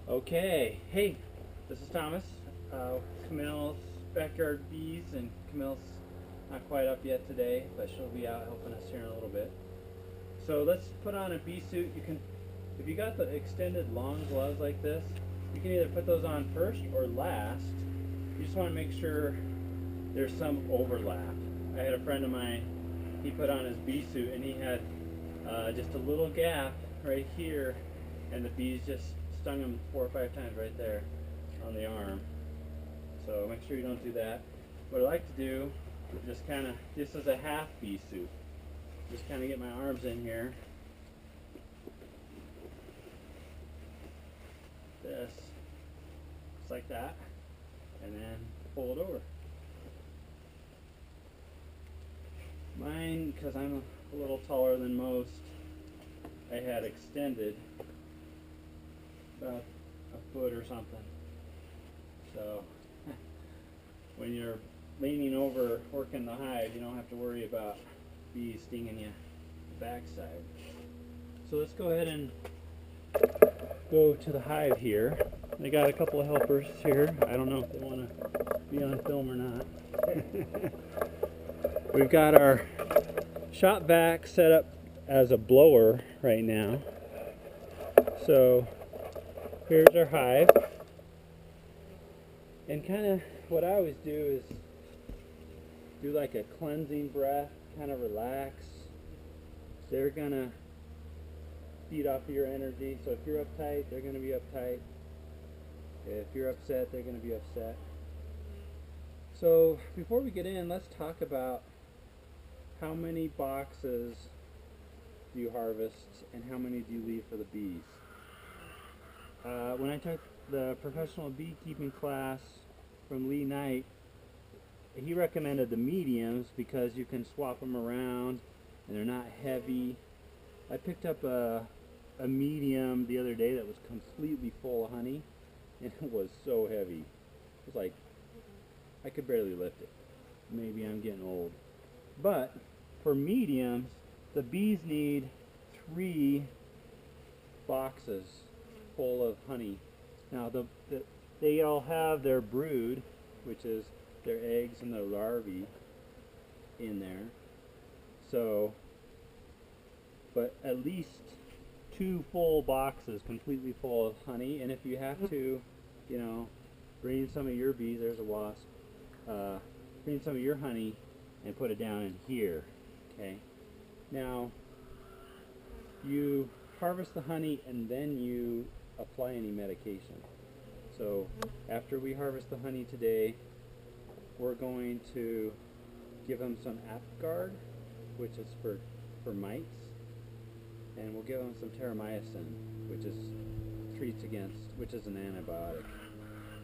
Okay, hey, this is Thomas. Camille's backyard bees, and Camille's not quite up yet today, but she'll be out helping us here in a little bit. So let's put on a bee suit. You can, if you got the extended long gloves like this, you can either put those on first or last. You just want to make sure there's some overlap. I had a friend of mine, he put on his bee suit and he had just a little gap right here, and the bees just stung him 4 or 5 times right there on the arm. So make sure you don't do that. What I like to do is just kind of, this is a half bee suit. Just kind of get my arms in here. This, just like that, and then pull it over. Mine, because I'm a little taller than most, I had extended about a foot or something. So when you're leaning over working the hive, you don't have to worry about bees stinging you the backside. So let's go ahead and go to the hive here. They got a couple of helpers here. I don't know if they want to be on film or not. We've got our shop vac set up as a blower right now. So here's our hive. And kind of what I always do is do like a cleansing breath, kind of relax. They're gonna feed off of your energy. So if you're uptight, they're gonna be uptight. If you're upset, they're gonna be upset. So before we get in, let's talk about how many boxes do you harvest and how many do you leave for the bees. When I took the professional beekeeping class from Lee Knight, he recommended the mediums because you can swap them around and they're not heavy. I picked up a medium the other day that was completely full of honey, and it was so heavy. It was like I could barely lift it. Maybe I'm getting old. But for mediums, the bees need 3 boxes full of honey. Now they all have their brood, which is their eggs and their larvae in there. So, but at least 2 full boxes completely full of honey. And if you have to, you know, bring some of your bees, there's a wasp, bring some of your honey and put it down in here. Okay. Now, you harvest the honey and then you apply any medication. So after we harvest the honey today, we're going to give them some Apgard, which is for mites, and we'll give them some terramycin, which is which is an antibiotic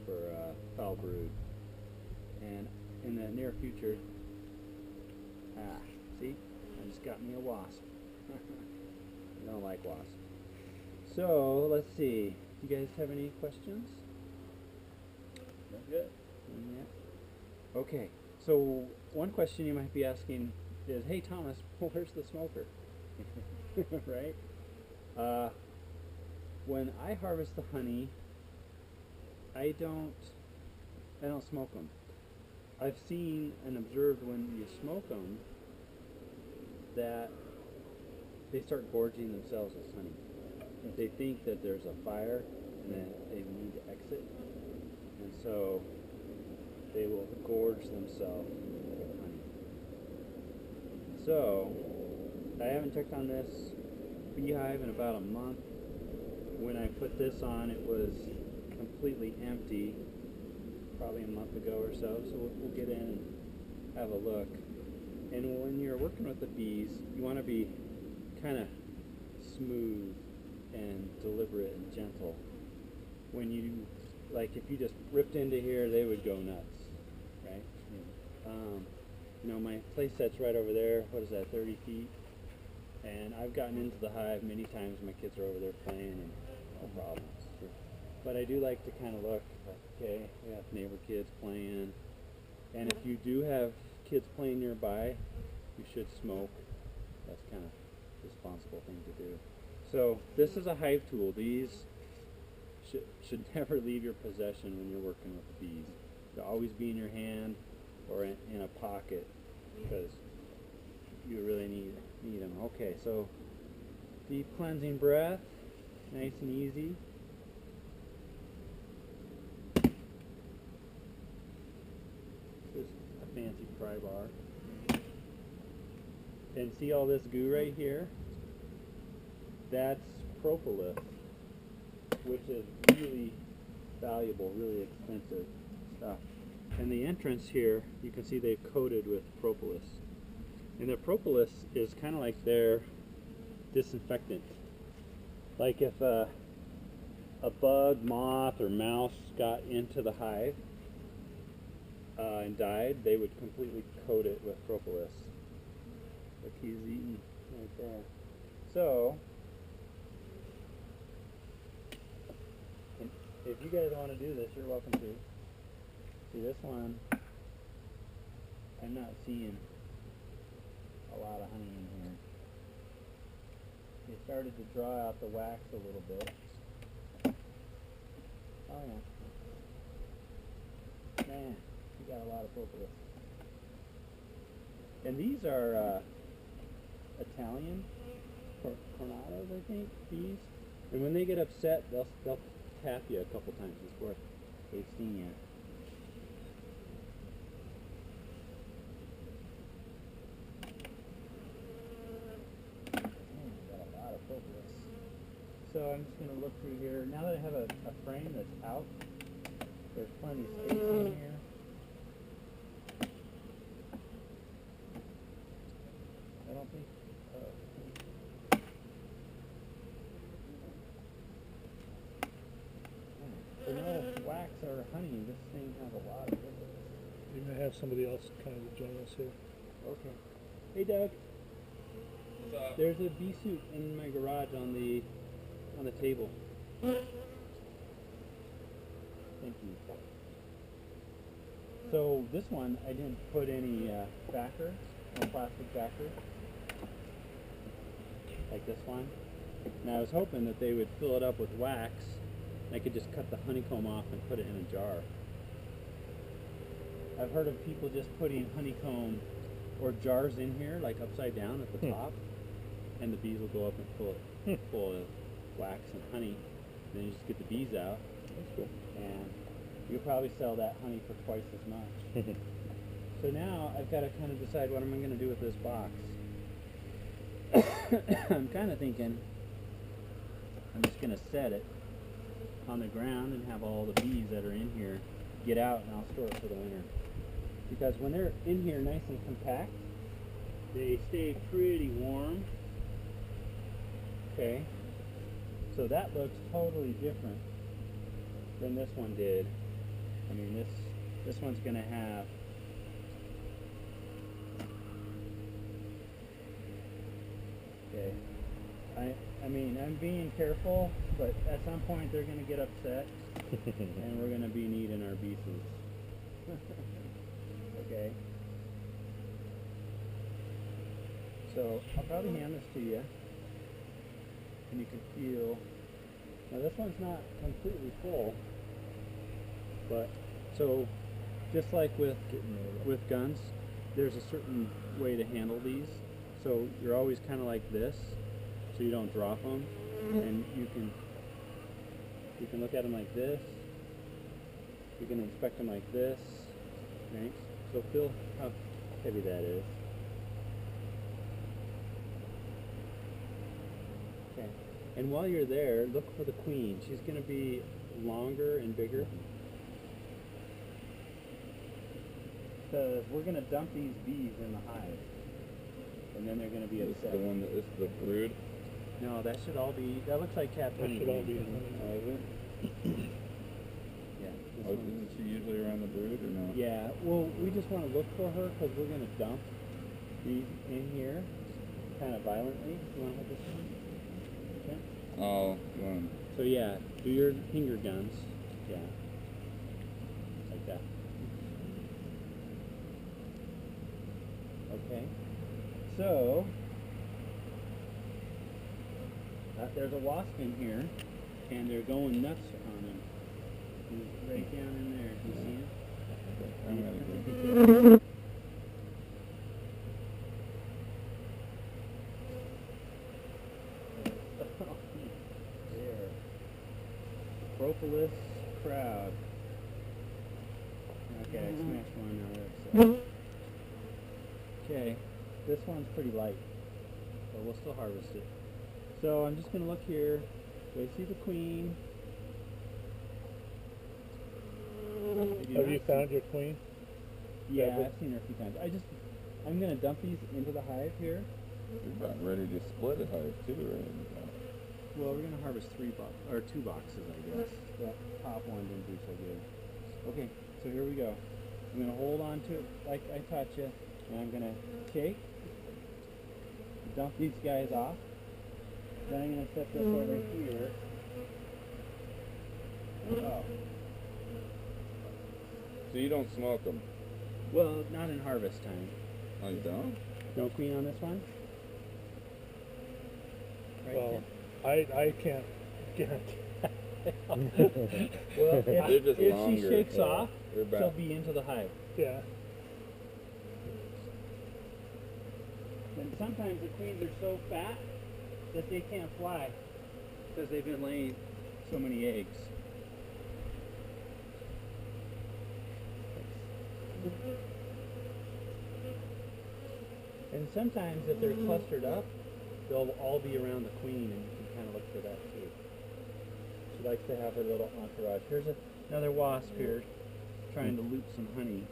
for foul brood. And in the near future, see, I just got me a wasp. I don't like wasps. So let's see. Do you guys have any questions? Not good. Yeah. Okay. So one question you might be asking is, "Hey Thomas, where's the smoker?" Right? When I harvest the honey, I don't smoke them. I've seen and observed when you smoke them that they start gorging themselves with honey. If they think that there's a fire and that they need to exit, and so they will gorge themselves with honey. So I haven't checked on this beehive in about a month. When I put this on, it was completely empty, probably a month ago or so. So we'll get in and have a look. And when you're working with the bees, you want to be kind of smooth and deliberate and gentle. When you, like, if you just ripped into here, they would go nuts, right? You know, my place set's right over there. What is that, 30 feet? And I've gotten into the hive many times. My kids are over there playing, and no problems. But I do like to kind of look, okay, we have neighbor kids playing. And if you do have kids playing nearby, you should smoke. That's kind of a responsible thing to do. So this is a hive tool. These should never leave your possession when you're working with the bees. They'll always be in your hand or in a pocket because you really need them. Okay, so deep cleansing breath, nice and easy. This is a fancy pry bar. And see all this goo right here? That's propolis, which is really valuable, really expensive stuff. And the entrance here, you can see they've coated with propolis. And the propolis is kind of like their disinfectant. Like if a bug, moth, or mouse got into the hive and died, they would completely coat it with propolis. Look, he's eating right there. So, if you guys want to do this, you're welcome to. See, this one, I'm not seeing a lot of honey in here. They started to draw out the wax a little bit. Oh yeah. Man, you got a lot of propolis. And these are Italian Cornados, I think, bees. And when they get upset, they'll tap you a couple times before they sting you. So I'm just going to look through here. Now that I have a frame that's out, there's plenty of space in here. I don't think... so no wax or honey, this thing has a lot of it. You may have somebody else kind of join us here. Okay. Hey Doug. There's a bee suit in my garage on the table. Thank you. So this one, I didn't put any backer, no plastic backer, like this one. And I was hoping that they would fill it up with wax, and I could just cut the honeycomb off and put it in a jar. I've heard of people just putting honeycomb or jars in here, like upside down at the top, and the bees will go up and pull it full of wax and honey. And then you just get the bees out. That's cool. And you'll probably sell that honey for twice as much. So now I've got to kind of decide what am I going to do with this box. I'm kind of thinking I'm just going to set it on the ground and have all the bees that are in here get out, and I'll store it for the winter. Because when they're in here nice and compact, they stay pretty warm. Okay, so that looks totally different than this one did. I mean, this one's going to have I mean, I'm being careful, but at some point they're going to get upset, and we're going to be needing our bee suits. Okay. So I'll probably hand this to you, and you can feel. Now this one's not completely full, but so just like with guns, there's a certain way to handle these. So you're always kind of like this, so you don't drop them, and you can look at them like this. You can inspect them like this, right? So feel how heavy that is. Okay. And while you're there, look for the queen. She's going to be longer and bigger. Because we're going to dump these bees in the hive. And then they're going to be upset. The one that is the brood? No, that should all be, that looks like cat honey. That should all be in Oh, is it? Yeah. Oh, isn't she usually around the brood or no? Yeah, well, we just want to look for her because we're going to dump these in here kind of violently. You want to hold this one? Okay. Oh, you want So yeah, do your finger guns. Yeah. Like that. Okay. So, there's a wasp in here. and they're going nuts on him. He's right down in there. Do you see him? I'm gonna go. There. Propolis crowd. Okay, I smashed one out of it. Okay, this one's pretty light, but we'll still harvest it. So I'm just gonna look here. Do I see the queen? I do Have not you see- found your queen? Yeah, Yeah, but- I've seen her a few times. I'm gonna dump these into the hive here. You're about ready to split a hive too, right? Well, we're gonna harvest two boxes, I guess. That top one didn't do so good. Okay, so here we go. I'm gonna hold on to it like I taught you, and I'm gonna shake, dump these guys off. Then I'm gonna set this over here. Oh, So you don't smoke them? well, not in harvest time. Oh, you don't? No queen on this one. Right, Well, Ken? I can't guarantee. Well, They're just if she longer. shakes Yeah. off, They're she'll about. be into the hive. Yeah. And sometimes the queens are so fat that they can't fly because they've been laying so many eggs. And sometimes if they're clustered up, they'll all be around the queen, and you can kind of look for that too. She likes to have her little entourage. Here's another wasp here trying to loot some honey.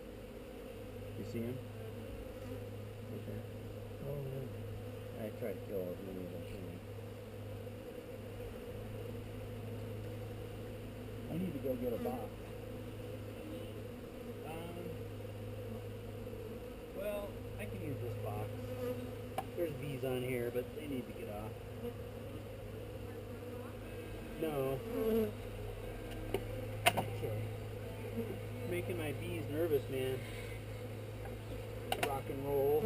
You see him? Right there. Oh, yeah. I tried to kill as many as I can. I need to go get a box. Well, I can use this box. There's bees on here, but they need to get off. No. Okay. Making my bees nervous, man. Rock and roll.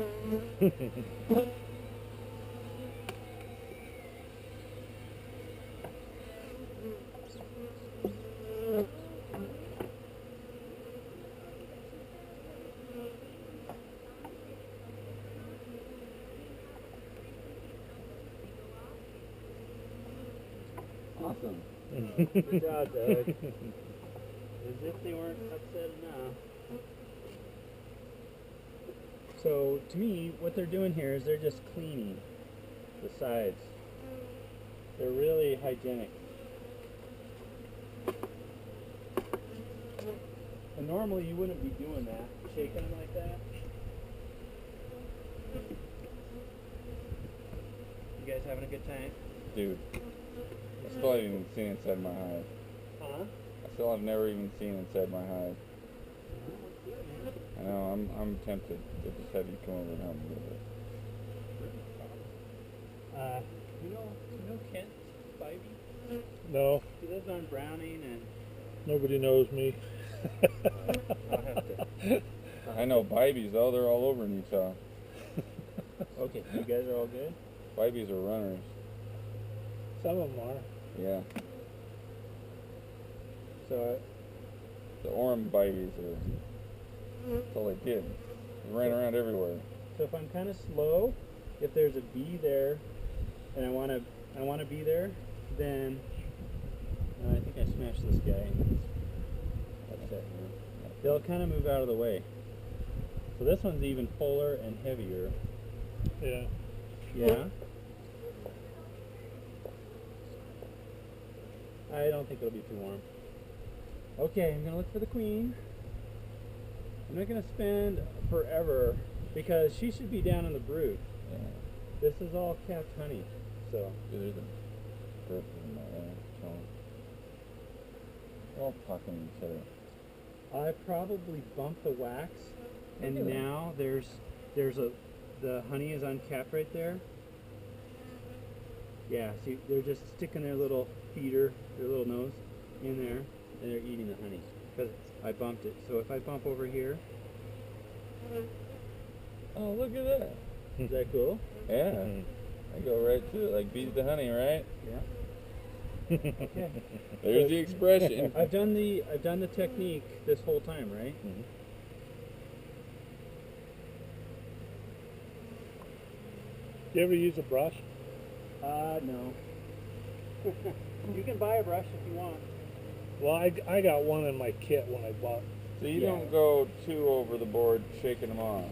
Awesome. Good job, Doug. As if they weren't upset enough. So, to me, what they're doing here is they're just cleaning the sides. They're really hygienic. And normally you wouldn't be doing that, shaking them like that. You guys having a good time? Dude, I still haven't even seen inside my hive. Huh? I still have never even seen inside my hive. I know, I'm tempted to just have you come over and help me with it. You know Kent Spivey? No, He lives on Browning and nobody knows me. I'll have to. I know Bibies though, they're all over in Utah. Okay, you guys are all good? Bibies are runners. Some of them are. Yeah. So, The Orem Bibies are, that's all they did. They ran around everywhere. so if I'm kind of slow, if there's a bee there, and I want to be there, then I think I smashed this guy. That's it. They'll kind of move out of the way. So this one's even fuller and heavier. Yeah. Yeah. I don't think it'll be too warm. Okay, I'm gonna look for the queen. I'm not gonna spend forever because she should be down in the brood. Yeah. This is all capped honey, so Dude, there's a bird in my eye. Chilling. They're all talking to each other. I probably bumped the wax, and Look at that. now the honey is uncapped right there. Yeah, see, they're just sticking their little feeder, their little nose in there, and they're eating the honey because I bumped it. So if I bump over here, Oh, look at that. is that cool? Yeah. I go right to it like bees to honey, right? Yeah. There's the expression. I've done the technique this whole time, right? Mhm. Do you ever use a brush? No. You can buy a brush if you want. Well, I got one in my kit when I bought. So you Yeah. don't go too over the board shaking them off.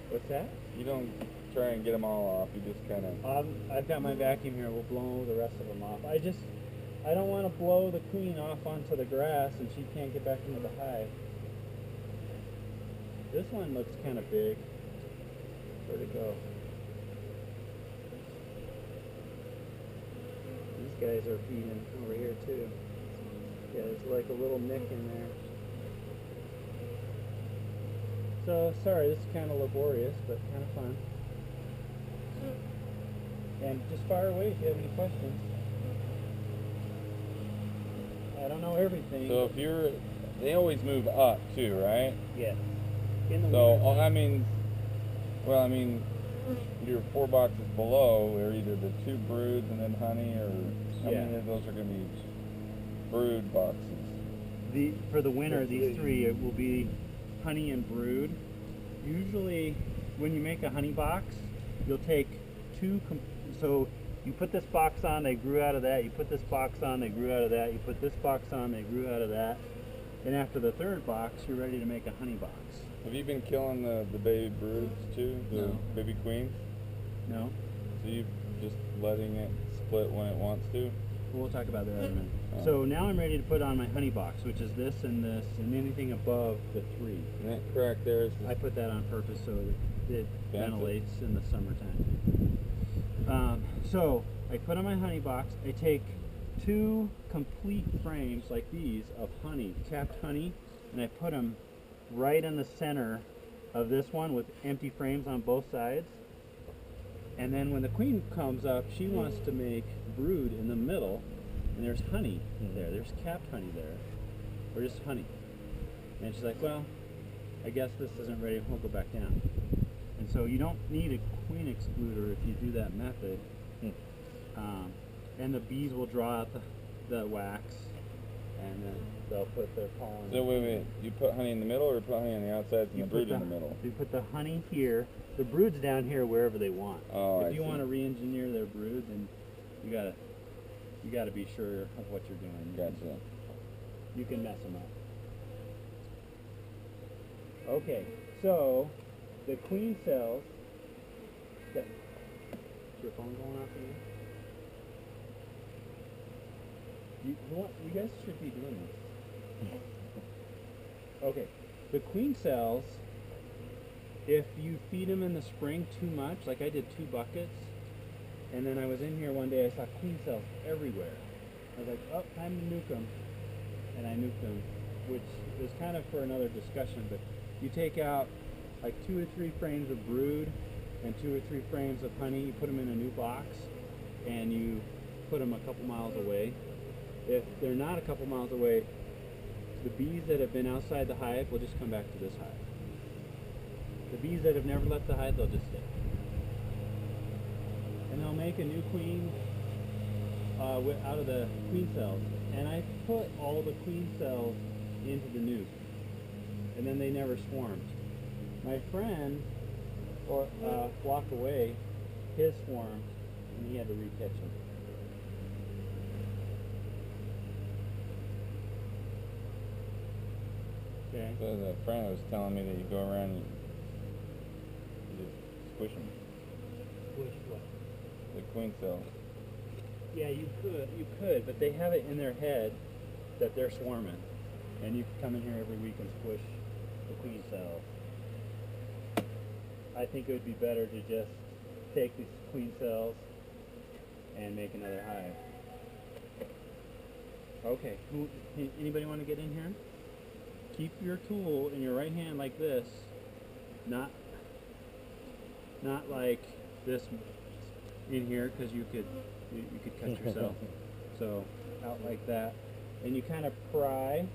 What's that? You don't try and get them all off. You just kind of. I've got my vacuum here. We'll blow the rest of them off. I don't want to blow the queen off onto the grass and she can't get back into the hive. This one looks kind of big. Where'd it go? These guys are feeding over here too. Yeah, there's like a little nick in there. So, sorry, this is kind of laborious, but kind of fun. And just fire away if you have any questions. I don't know everything. So if you're, they always move up too, right? Yes. In the So winter. I mean, well, I mean, your 4 boxes below are either the 2 broods and then honey, or how Yeah. many of those are going to be brood boxes? For the winter, There's these 3. 3 it will be honey and brood. Usually, when you make a honey box, you'll take 2. So you put this box on, they grew out of that. You put this box on, they grew out of that. You put this box on, they grew out of that. And after the 3rd box, you're ready to make a honey box. Have you been killing the baby broods too, the No. baby queens? No? So you just letting it split when it wants to? We'll talk about that in a minute. Oh. So now I'm ready to put on my honey box, which is this and anything above the 3. And that crack there is I put that on purpose so it Fancy. ventilates in the summertime. So I put on my honey box. I take 2 complete frames like these of honey, capped honey, and I put them right in the center of this one with empty frames on both sides. And then when the queen comes up, she wants to make brood in the middle, and there's honey there. There's capped honey there, or just honey. And she's like, well, I guess this isn't ready. We'll go back down. And so you don't need a queen excluder if you do that method. And the bees will draw out the wax, and then they'll put their pollen. So wait, you put honey in the middle, or you put honey on the outside and the brood in the middle? You put the honey here. The brood's down here wherever they want. Oh, if I you see. want to re-engineer their brood, then you gotta be sure of what you're doing. Gotcha. You can mess them up. Okay, so the queen cells. Is your phone going off again? You guys should be doing this. Okay, the queen cells, if you feed them in the spring too much, like I did 2 buckets, and then I was in here one day, I saw queen cells everywhere. I was like, oh, time to nuke them. And I nuked them, which is kind of for another discussion, but you take out like 2 or 3 frames of brood and 2 or 3 frames of honey, you put them in a new box, and you put them a couple miles away. If they're not a couple miles away, the bees that have been outside the hive will just come back to this hive. The bees that have never left the hive, they'll just stay. And they'll make a new queen out of the queen cells. And I put all the queen cells into the nuke. And then they never swarmed. My friend walked away, his swarmed, and he had to re-catch them. Okay. So the friend was telling me that you go around and you just squish them, Which one? the queen cells. Yeah, you could, but they have it in their head that they're swarming, and you can come in here every week and squish the queen cells. I think it would be better to just take these queen cells and make another hive. Okay, anybody want to get in here? Keep your tool in your right hand like this, not like this in here, because you could cut yourself. So out like that, and you kind of pry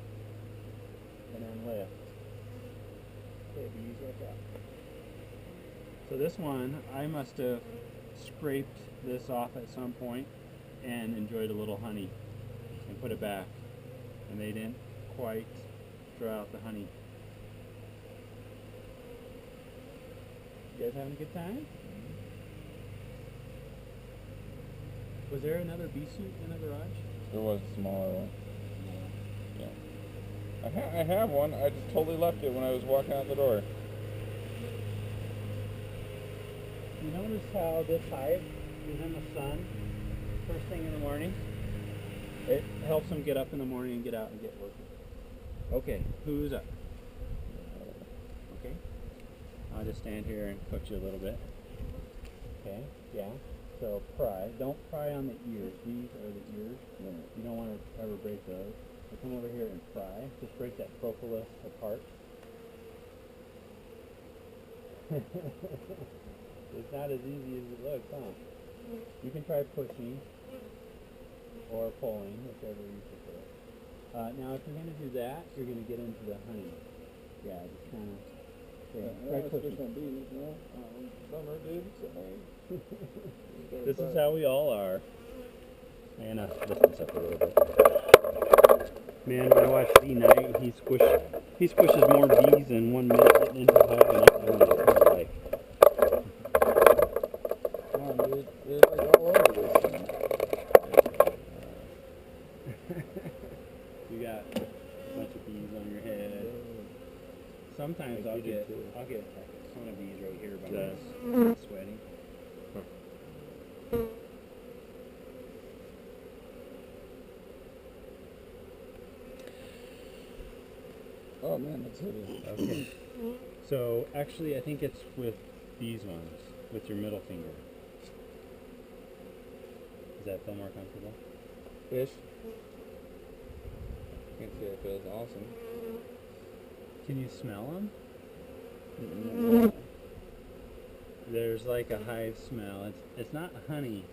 and then lift. Okay, bees like that. So this one, I must have scraped this off at some point, and enjoyed a little honey and put it back. And they didn't quite draw out the honey. You guys having a good time? Was there another bee suit in the garage? There was a smaller one. Yeah. I have one. I just totally left it when I was walking out the door. You notice how this hive is in the sun first thing in the morning? It helps them get up in the morning and get out and get working. Okay, who's up? Okay. I'll just stand here and coach you a little bit. Okay, yeah. So pry. Don't pry on the ears. These are the ears. You don't want to ever break those. So come over here and pry. Just break that propolis apart. It's not as easy as it looks, huh? You can try pushing or pulling, whichever you prefer. Now, if you're going to do that, you're going to get into the honey. Yeah, just kind of. Try pushing. Summer, dude. This is how we all are. And lift this up a little bit. Man, when I watch Bee Night, he squishes more bees in 1 minute getting into the hive than I do in a whole life. Come on, dude. They're like all over this thing. You got a bunch of bees on your head. Sometimes I'll get a ton of bees right here by us sweating. Oh man, that's hideous. Okay. So actually, I think it's with these ones, with your middle finger. Does that feel more comfortable? Fish. I can see it feels awesome. Can you smell them? There's like a hive smell. It's not honey.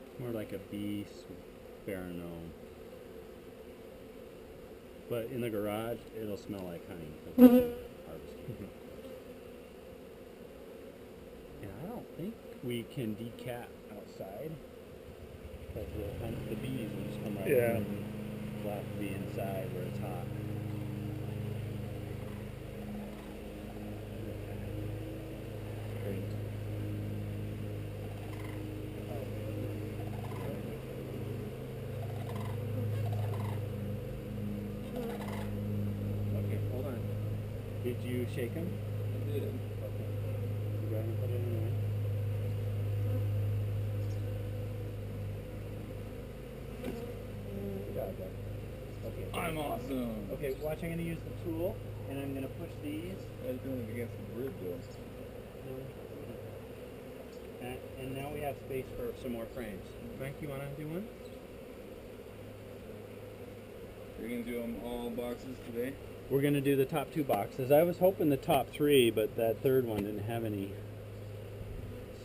It's more like a bee pheromone. But in the garage, it'll smell like honey. Harvested. And I don't think we can decap outside because the bees will just come right in and flap the inside where it's hot. Great. Okay, hold on. Did you shake them? I did. Okay. You go ahead and put it in there. Good job, Doug. Okay. I'm awesome. Okay, watch, I'm going to use the tool, and I'm going to push these. I was doing it against the grid though. And now we have space for some more frames. Frank, you want to do one? You're gonna do them all boxes today? We're going to do the top 2 boxes. I was hoping the top 3, but that third one didn't have any.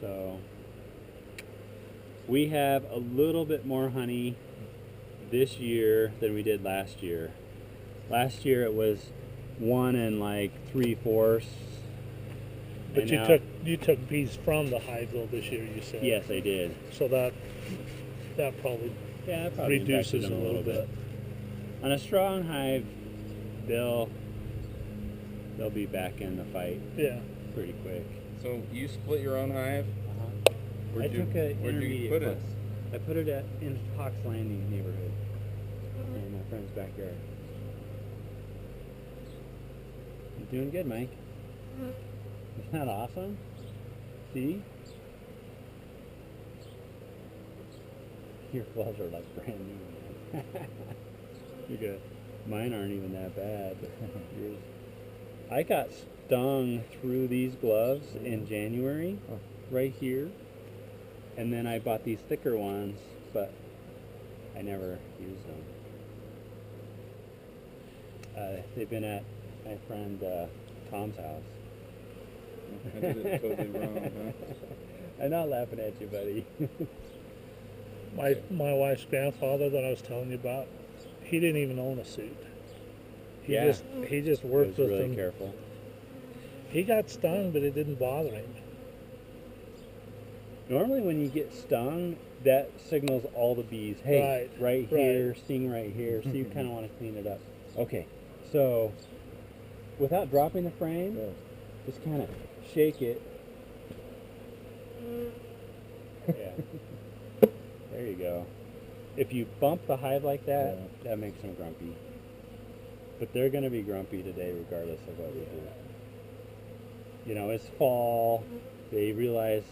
So we have a little bit more honey this year than we did last year. Last year it was 1 3/4. But you took bees from the hive though this year, you said. Yes, I did. So that probably reduces impacted a little bit. On a strong hive, they'll be back in the fight Yeah. pretty quick. So you split your own hive? I took an Where'd you intermediate put it? place. I put it in Hawks Landing neighborhood in my friend's backyard. You're doing good, Mike. Isn't that awesome? See? Your gloves are like brand new, man. You're good. Mine aren't even that bad. Yours. I got stung through these gloves in January, right here. And then I bought these thicker ones, but I never used them. They've been at my friend Tom's house. I did it totally wrong, huh? I'm not laughing at you, buddy. My wife's grandfather that I was telling you about, he didn't even own a suit. He just worked was with really them. careful. He got stung, but it didn't bother him. Normally when you get stung, that signals all the bees, hey, right here, sting right here, so you kind of want to clean it up. Okay, so without dropping the frame, just kind of shake it. Yeah. There you go. If you bump the hive like that, that makes them grumpy. But they're going to be grumpy today regardless of what we do. You know, it's fall. They realize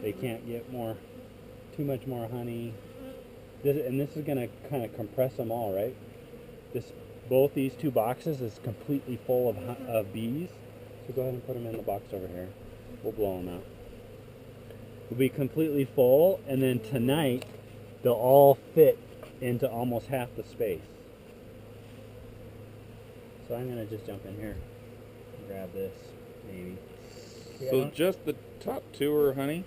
they can't get too much more honey. And this is going to kind of compress them all, right? Both these two boxes is completely full of bees. So go ahead and put them in the box over here. We'll blow them out. Will be completely full, and then tonight they'll all fit into almost half the space. So I'm going to just jump in here and grab this, maybe. So just the top two are honey?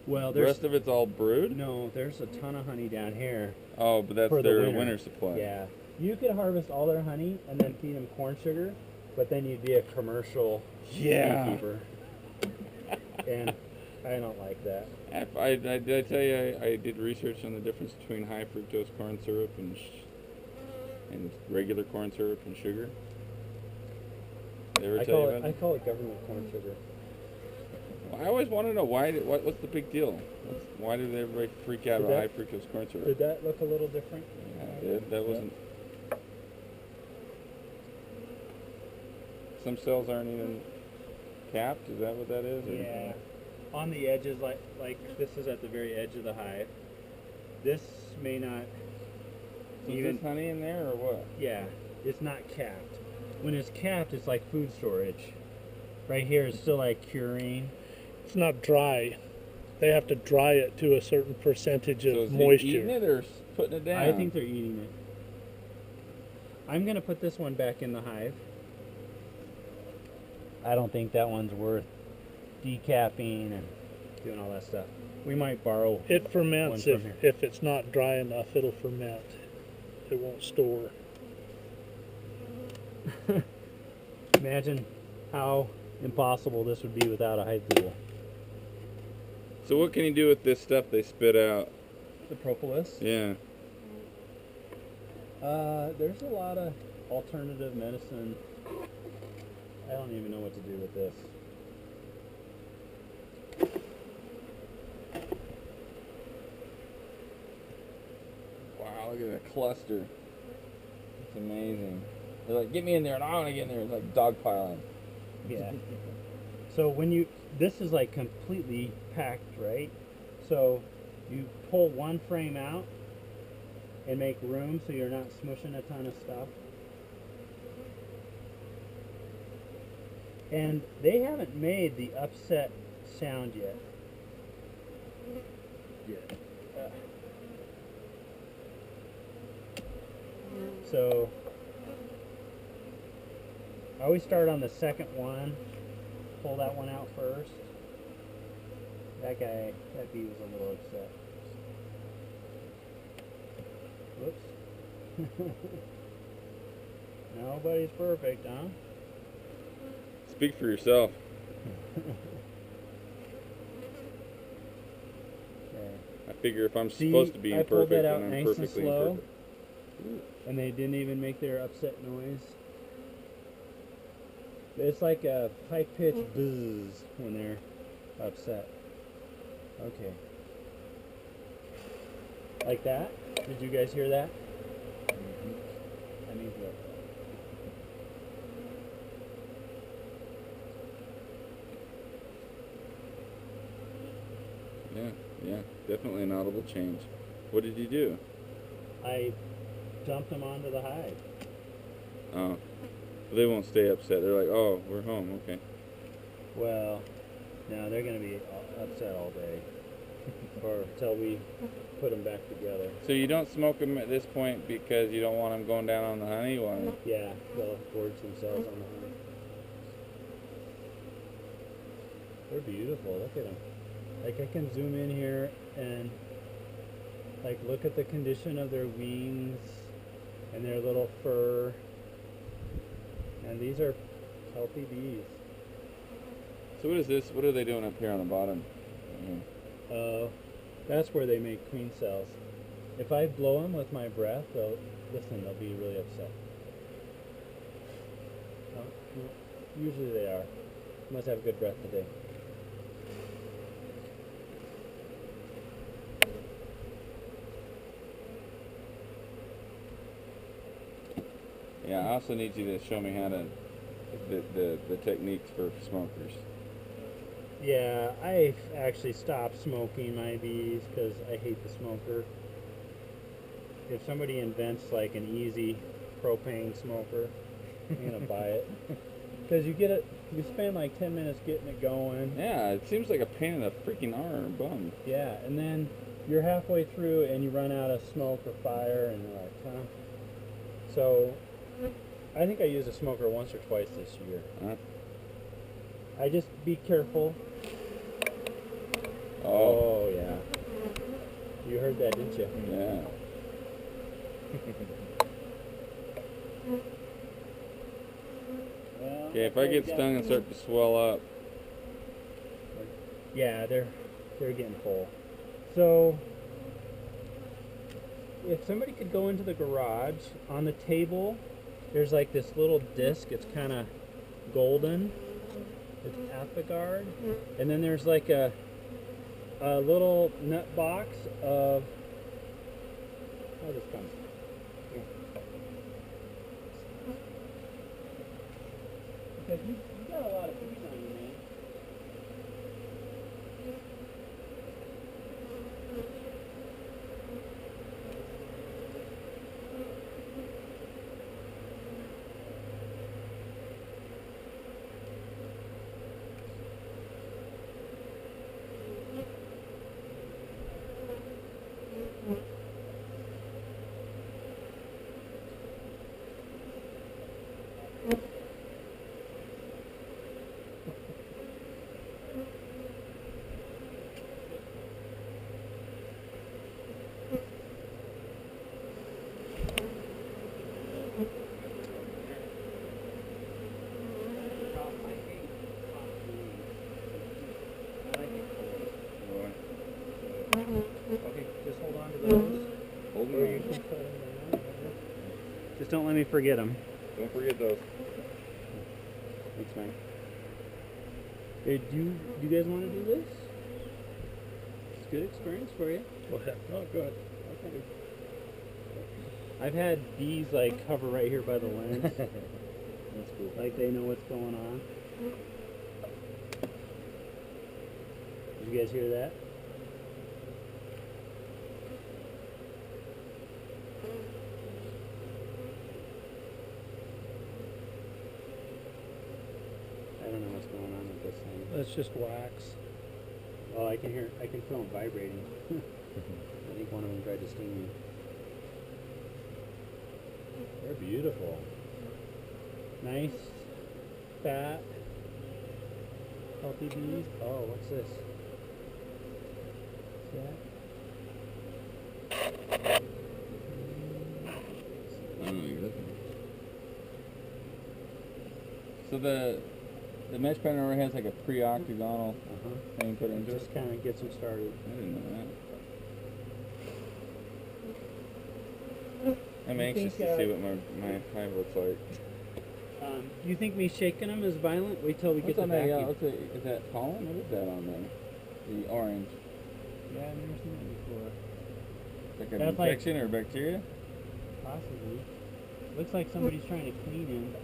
Well, the rest of it's all brood? No, there's a ton of honey down here. Oh, but that's their winter supply. Yeah. You could harvest all their honey and then feed them corn sugar, but then you'd be a commercial beekeeper. And I don't like that. I tell you, I did research on the difference between high fructose corn syrup and regular corn syrup and sugar. They ever tell you about I call it government corn sugar. Well, I always want to know what's the big deal? Why did everybody freak out about high fructose corn syrup? Did that look a little different? Yeah, that wasn't. Some cells aren't even capped. Is that what that is? Yeah. On the edges, like this is at the very edge of the hive. This may not even honey in there or what? Yeah, it's not capped. When it's capped, it's like food storage. Right here is still like curing. It's not dry. They have to dry it to a certain percentage of moisture. moisture. Eating it or putting it down? I think they're eating it. I'm gonna put this one back in the hive. I don't think that one's worth decapping and doing all that stuff. We might borrow. It ferments if it's not dry enough. It'll ferment. It won't store. Imagine how impossible this would be without a hive pool. So what can you do with this stuff they spit out? The propolis? Yeah. There's a lot of alternative medicine. I don't even know what to do with this. Wow, look at that cluster. It's amazing. They're like, get me in there, and I want to get in there. It's like dogpiling. Yeah. So this is like completely packed, right? So you pull one frame out and make room so you're not smushing a ton of stuff. And they haven't made the upset sound yet. So I always start on the second one, pull that one out first. That bee was a little upset. Whoops. Nobody's perfect, huh? Speak for yourself. Okay. I figure if I'm supposed to be imperfect, then I'm perfectly imperfect. And they didn't even make their upset noise. It's like a high-pitched buzz when they're upset. Okay. Like that? Did you guys hear that? That means what? Yeah, definitely an audible change. What did you do? I dumped them onto the hive. Oh, they won't stay upset. They're like, oh, we're home, okay. Well, no, they're going to be upset all day, or until we put them back together. So you don't smoke them at this point because you don't want them going down on the honey? Yeah, they'll gorge themselves on the honey. They're beautiful. Look at them. Like, I can zoom in here and like look at the condition of their wings and their little fur. And these are healthy bees. So what is this? What are they doing up here on the bottom? That's where they make queen cells. If I blow them with my breath, they'll be really upset. No, usually they are. Must have good breath today. Yeah, I also need you to show me how to the techniques for smokers. Yeah, I've actually stopped smoking my bees because I hate the smoker. If somebody invents like an easy propane smoker, I'm gonna buy it. Because you spend like 10 minutes getting it going. Yeah, it seems like a pain in the freaking arm or bum. Yeah, and then you're halfway through and you run out of smoke or fire and you're like, huh? So, I think I used a smoker once or twice this year. I just be careful. Oh yeah. You heard that, didn't you? Yeah. Well, Okay, if I get stung and start to swell up. Yeah, they're getting full. So if somebody could go into the garage, on the table there's like this little disc, it's kind of golden. It's Athagard. And then there's like a little nut box of, how this comes. Here. Because you got a lot of bees on you, man. Okay, just hold on to those. Hold Or you on. can put them down. Just don't let me forget them. Don't forget those. Thanks, man. Hey, do you guys want to do this? It's a good experience for you. Go ahead. Oh, good. Okay. I've had bees like hover right here by the lens. That's cool. Like they know what's going on. Did you guys hear that? I don't know what's going on with this thing. That's just wax. Oh, I can feel them vibrating. I think one of them tried to sting me. They're beautiful. Nice, fat, healthy bees. Oh, what's this? See that? I don't know, you're looking. So the mesh pattern has like a pre-octagonal thing put into it? Just kind of gets them started. I didn't know that. I'm anxious to see what my hive looks like. Do you think me shaking them is violent? Wait till we get the What's on that? vacuum. Is that pollen? What is that on there? The orange. Yeah, I've never seen that before. Like an That's like- infection or bacteria? Possibly. Looks like somebody's trying to clean him.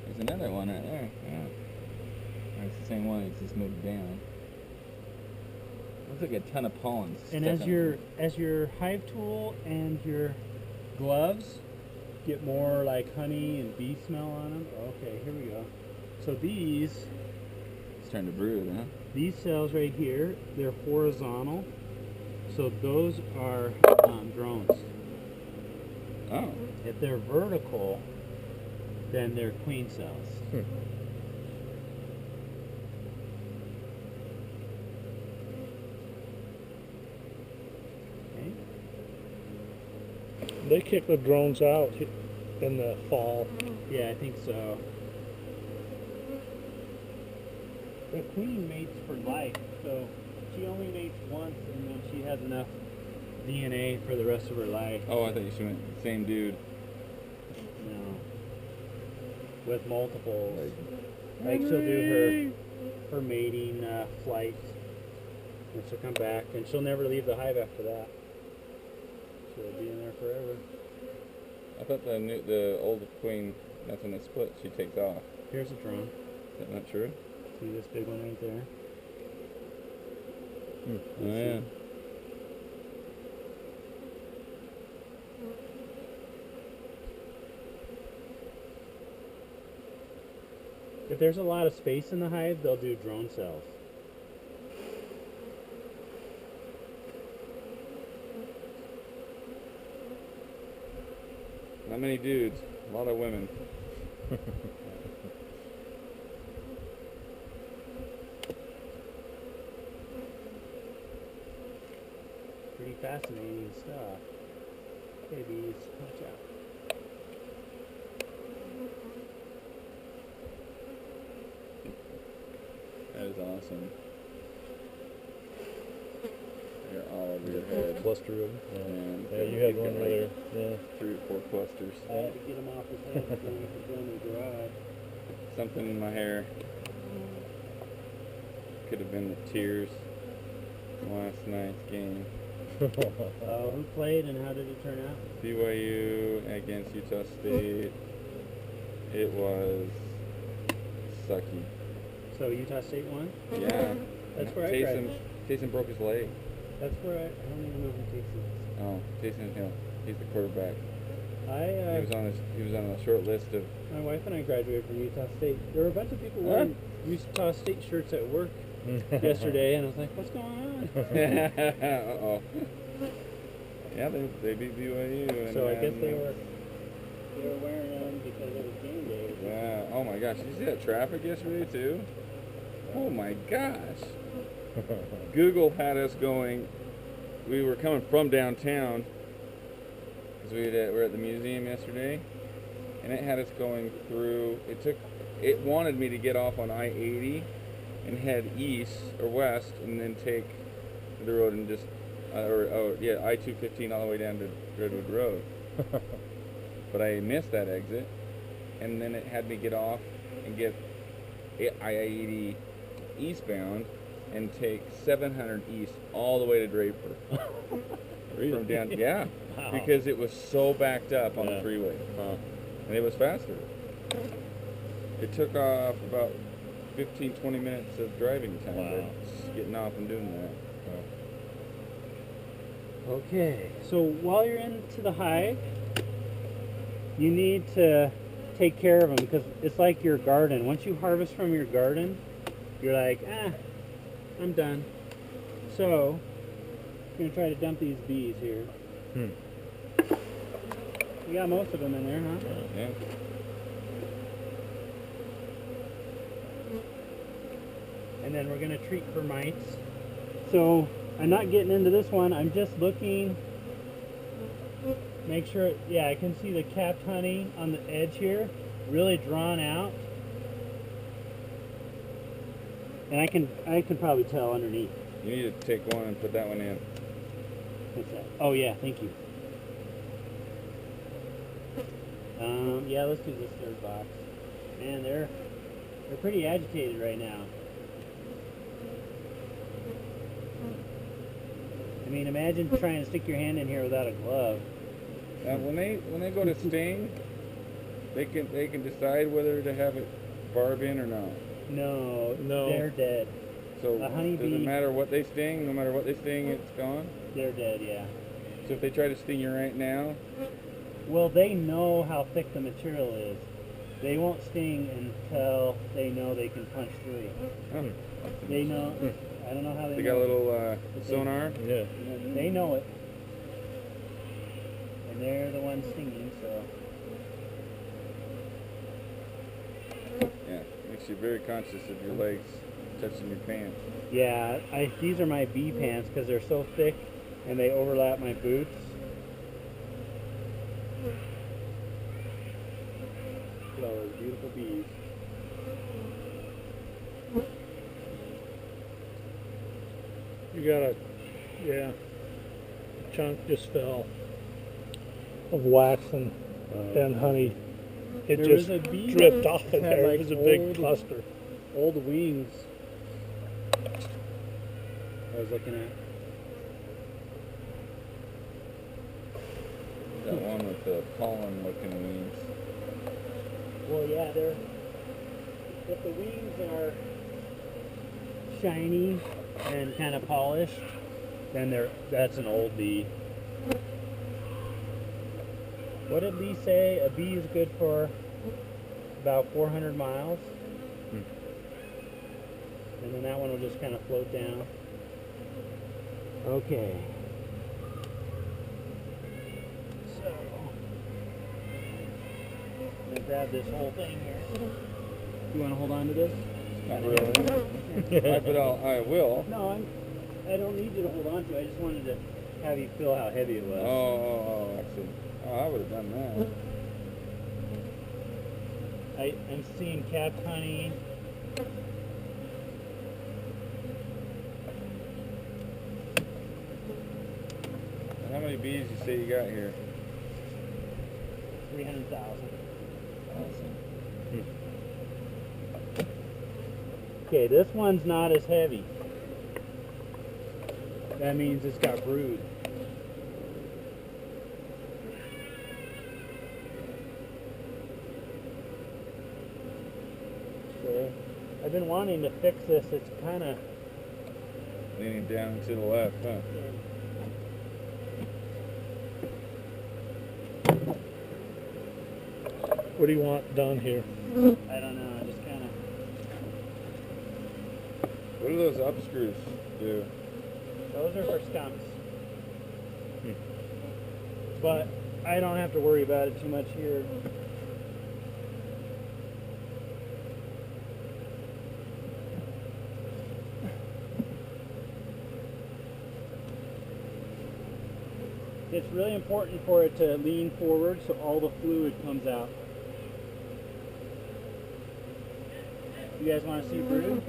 There's another one right there. Yeah. It's the same one. It's just moved down. Looks like a ton of pollen. And stuck on as your hive tool and your gloves get more like honey and bee smell on them. Okay, here we go. So these It's starting to brood, huh? these cells right here, they're horizontal. So those are drones. Oh. If they're vertical, then they're queen cells. Okay. They kick the drones out. in the fall. Yeah, I think so. The queen mates for life, so she only mates once, and then she has enough DNA for the rest of her life. Oh, I thought you meant the same dude. No. With multiples. Like she'll do her mating flights, and she'll come back, and she'll never leave the hive after that. She'll be in there forever. I thought the old queen, that's when they split, she takes off. Here's a drone. Is that not true? See this big one right there? Oh, yeah. If there's a lot of space in the hive, they'll do drone cells. Not many dudes, a lot of women. Pretty fascinating stuff. Babies, watch out. That is awesome. They're all over your head. Cluster of them. And Yeah, you had you've one got right like there. Yeah. 3 or 4 clusters. I had to get him off his head so we could go in the garage. Something in my hair. Could have been the tears from last night's game. Who played and how did it turn out? BYU against Utah State. It was sucky. So Utah State won? Yeah. That's where I Taysom broke his leg. That's where I don't even know who Taysom is. Oh, Taysom Hill. He's the quarterback. He was on a short list of. My wife and I graduated from Utah State. There were a bunch of people wearing Utah State shirts at work yesterday, and I was like, "What's going on?" Uh-oh. Yeah, they beat BYU. And So I guess they were wearing them because it was game day. Yeah. Oh my gosh! Did you see that traffic yesterday too? Oh my gosh! Google had us going. We were coming from downtown because we're at the museum yesterday, and it had us going through. It wanted me to get off on I-80 and head east or west, and then take the road and just I-215 all the way down to Redwood Road. But I missed that exit, and then it had me get off and get I-80 eastbound and take 700 east all the way to Draper. Really? From down, yeah, Wow. because it was so backed up on the Yeah. freeway, Huh. and it was faster. It took off about 15-20 minutes of driving time, Wow. but just getting off and doing that. Okay, so while you're into the hive, you need to take care of them because it's like your garden. Once you harvest from your garden, you're like, I'm done. So, I'm going to try to dump these bees here. You got most of them in there, huh? Yeah. And then we're going to treat for mites. So, I'm not getting into this one. I'm just looking. Make sure, yeah, I can see the capped honey on the edge here, really drawn out. And I can probably tell underneath. You need to take one and put that one in. What's that? Oh yeah, thank you. Yeah, let's do this third box. Man, they're pretty agitated right now. I mean, imagine trying to stick your hand in here without a glove. When they go to sting, they can decide whether to have it barb in or not. No, No. they're dead. So A honeybee- does it matter what they sting? No matter what they sting, it's gone. They're dead, yeah. So if they try to sting you right now, Well, they know how thick the material is. They won't sting until they know they can punch through. oh, They know. I don't know how they they know. got a little sonar. Yeah. They know it. And they're the ones stinging, so. Yeah, makes you very conscious of your legs touching your pants. Yeah, these are my bee pants because they're so thick and they overlap my boots. beautiful bees. You got a, yeah, a chunk just fell of wax and honey. It There just was a bee dripped that off of had, there. like, It was a big old- cluster. Old wings. I was looking at. That one with the pollen-looking wings. Well, yeah, they're. If the wings are shiny and kind of polished, then that's an old bee. What did Lee say? A bee is good for about 400 miles. And then that one will just kind of float down. Okay. So, I'm gonna grab this whole thing here. You want to hold on to this? Not really. But I will. No, I don't need you to hold on to it. I just wanted to have you feel how heavy it was. Oh, I see. Oh, I would have done that. I'm seeing cap honey. How many bees you say you got here? 300,000. Awesome. Okay, this one's not as heavy. That means it's got brood. So, I've been wanting to fix this. It's kind of Leaning down to the left, huh? What do you want done here? I don't know. I just kind of. What do those up screws do? Those are for stumps. But I don't have to worry about it too much here. It's really important for it to lean forward so all the fluid comes out. You guys want to see brood?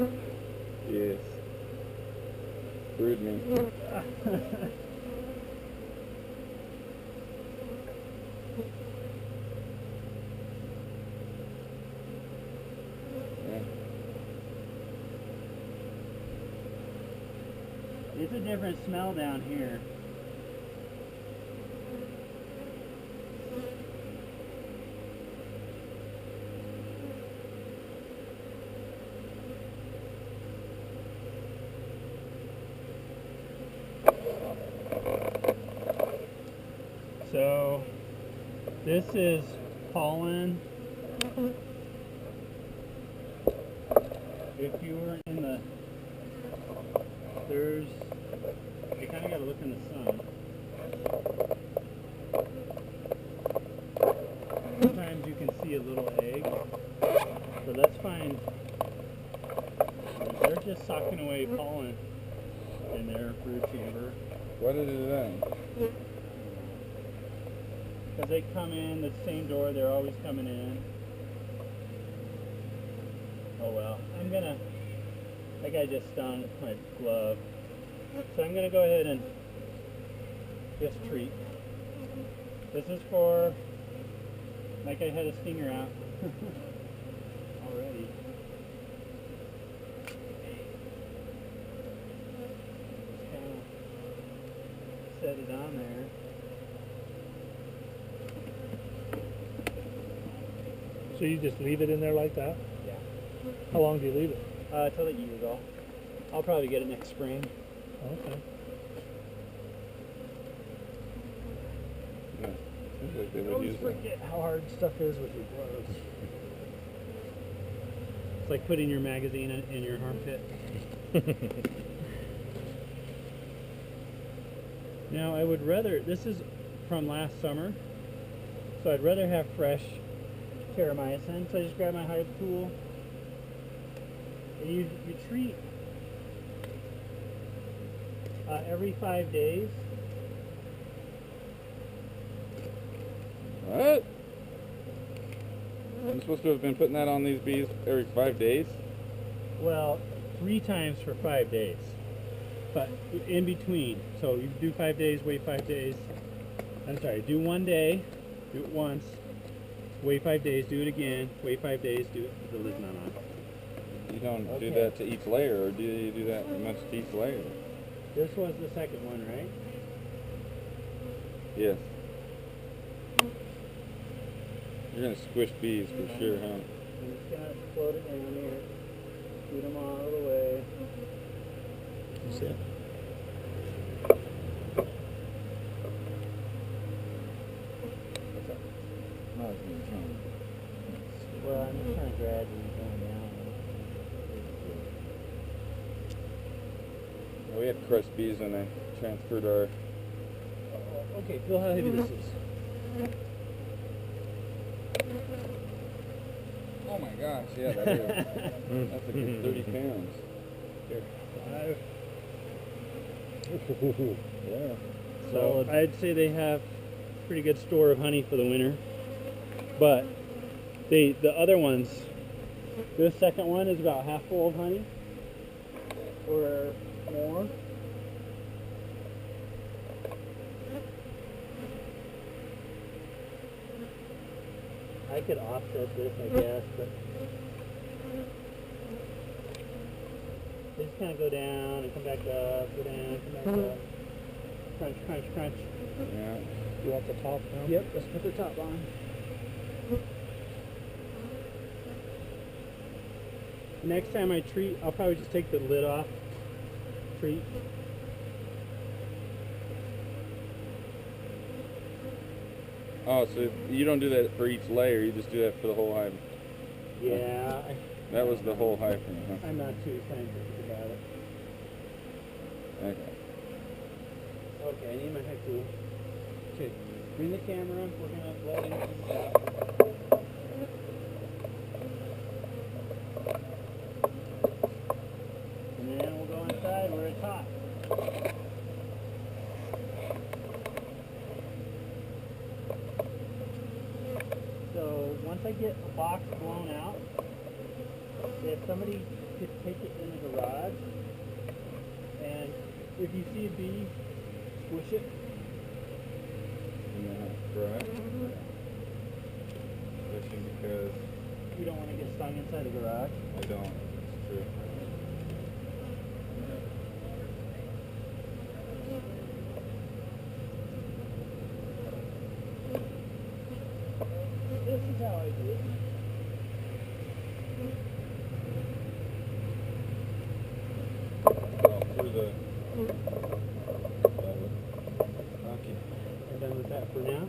Yes. Brood me. Yeah. It's a different smell down here. So this is pollen. If you were in the, you kind of got to look in the sun. Sometimes you can see a little egg. So let's find, they're just sucking away pollen in their brood chamber. What is it then? Because they come in the same door, they're always coming in. Oh well, that guy just stung my glove. So I'm gonna go ahead and just treat. This is for, like I had a stinger out already. Just kind of set it on there. So you just leave it in there like that? Yeah. How long do you leave it? Till the year's off. I'll probably get it next spring. Okay. Yeah. Seems like they I would always use that. forget how hard stuff is with your gloves. It's like putting your magazine in your armpit. Now I would rather, this is from last summer, so I'd rather have fresh terramycin. So I just grab my hive tool and you treat every 5 days. What? I'm supposed to have been putting that on these bees every 5 days? Well, 3 times for 5 days. But in between. So you do 5 days, wait 5 days. I'm sorry, do 1 day, do it once, wait 5 days, do it again, wait 5 days, do it. The lid's not on. You don't Okay. do that to each layer, or do you do that much to each layer? This was the second one, right? Yes. You're gonna squish bees for sure, huh? I'm just gonna float it down here. Shoot them all the way. You see it? Well, I'm just kind of gradually going down. We had crushed bees when I transferred our. Okay, feel how heavy this is. Oh my gosh, yeah, that is. That's a good 30 pounds. Here. Yeah. So I'd say they have pretty good store of honey for the winter. But the other ones, this second one is about half full of honey or more. I could offset this, I guess, but they just kind of go down and come back up, go down, come back up. Crunch, crunch, crunch. Yeah. You want the top now? Yep, let's put the top on. Next time I treat, I'll probably just take the lid off. Treat. Oh, so you don't do that for each layer, you just do that for the whole hive. Yeah, That was the whole hive thing, huh? I'm not too scientific about it. Okay. Okay, I need my head tool. Okay, bring the camera. We're gonna let him do that. And then we'll go inside where it's hot. So once I get a box blown out, if somebody could take it in the garage, and if you see a bee, squish it. Right. Especially because You don't want to get stung inside the garage. I don't. It's true. This is how I do it. Well, through the. Okay. I'm done with that for now.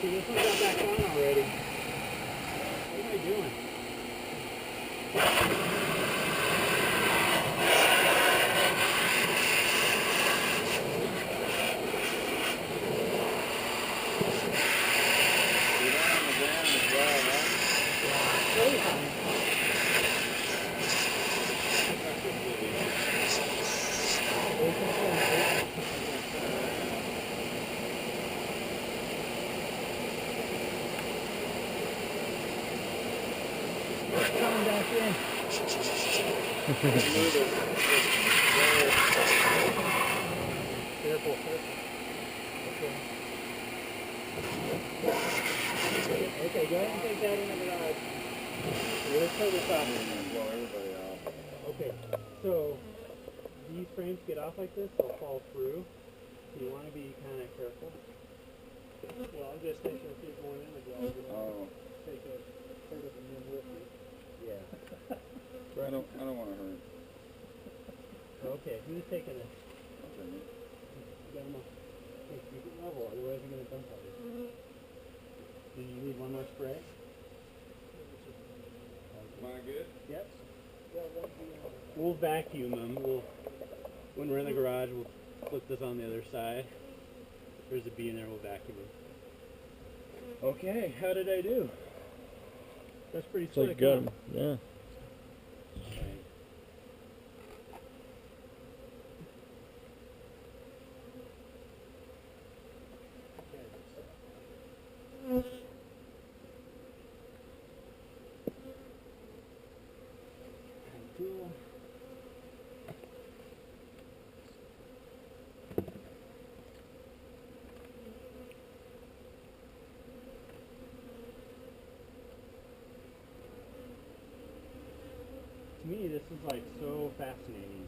See, this one got back on already. What am I doing? Really high. Coming back in. Careful, careful. Okay, go ahead and take that in the garage. Let's turn this off. Blow everybody off. Okay, so these frames get off like this, they'll fall through. So you want to be kind of careful. Well, I'm just thinking if you're going in the garage, you know, take a part of the men with you. Yeah. I don't want to hurt. Okay, who's taking it? Okay. You got them all. Hey, keep it level, otherwise you're going to dump all this. Do you need one more spray? Am I good? Yep. We'll vacuum them. When we're in the garage, we'll flip this on the other side. If there's a bee in there, we'll vacuum them. Okay, how did I do? That's pretty It's slick. like good. Huh? Yeah. Right. Cool. To me, this is like so fascinating.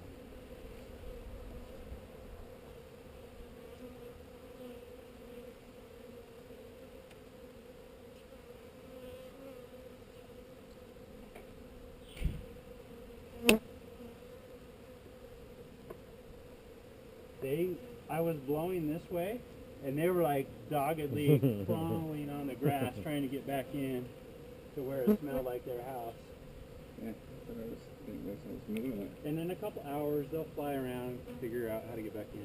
I was blowing this way, and they were like doggedly crawling on the grass trying to get back in to where it smelled like their house. Yeah, I think that's what's moving. And in a couple hours, they'll fly around and figure out how to get back in.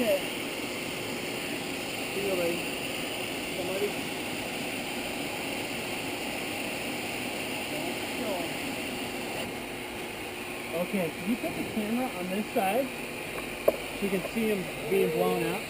Okay. See you later. Somebody? Okay, can you put the camera on this side so you can see him being blown out?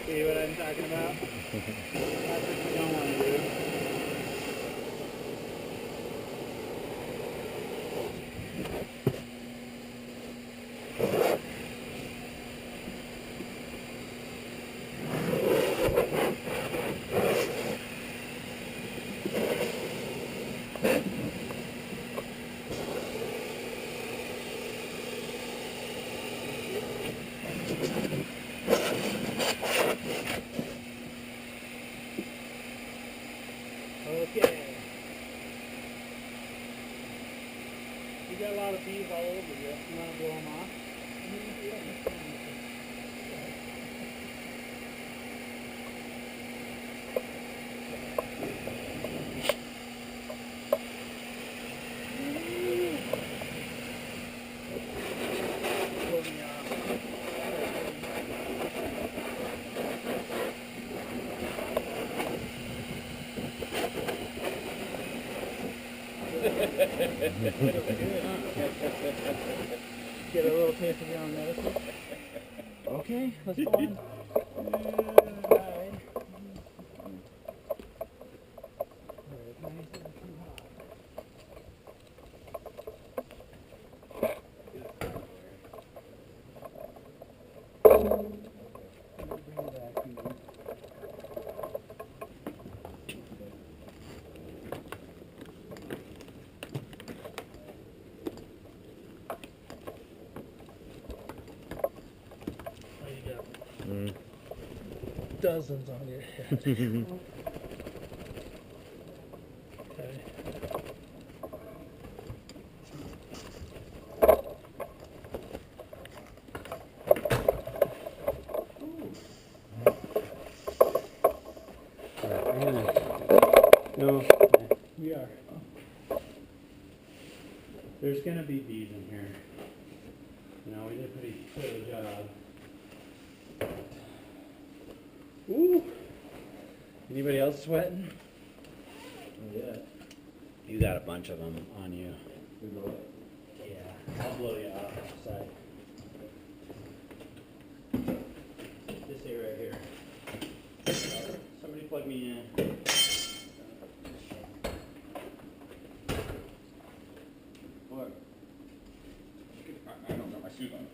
See what I'm talking about? That's what you don't want to do. Okay. You got a lot of bees all over you. You want to blow them off? Blow me off. Get a little taste of your own medicine. Okay, let's go on. You got dozens on your head. Okay. No, We are. there's gonna be bees in here. You know, we did a pretty good of a job. Ooh. Anybody else sweating? Yeah. You got a bunch of them on you. Yeah, I'll blow you off outside. This here right here. Somebody plug me in. What? I don't got my shoes on.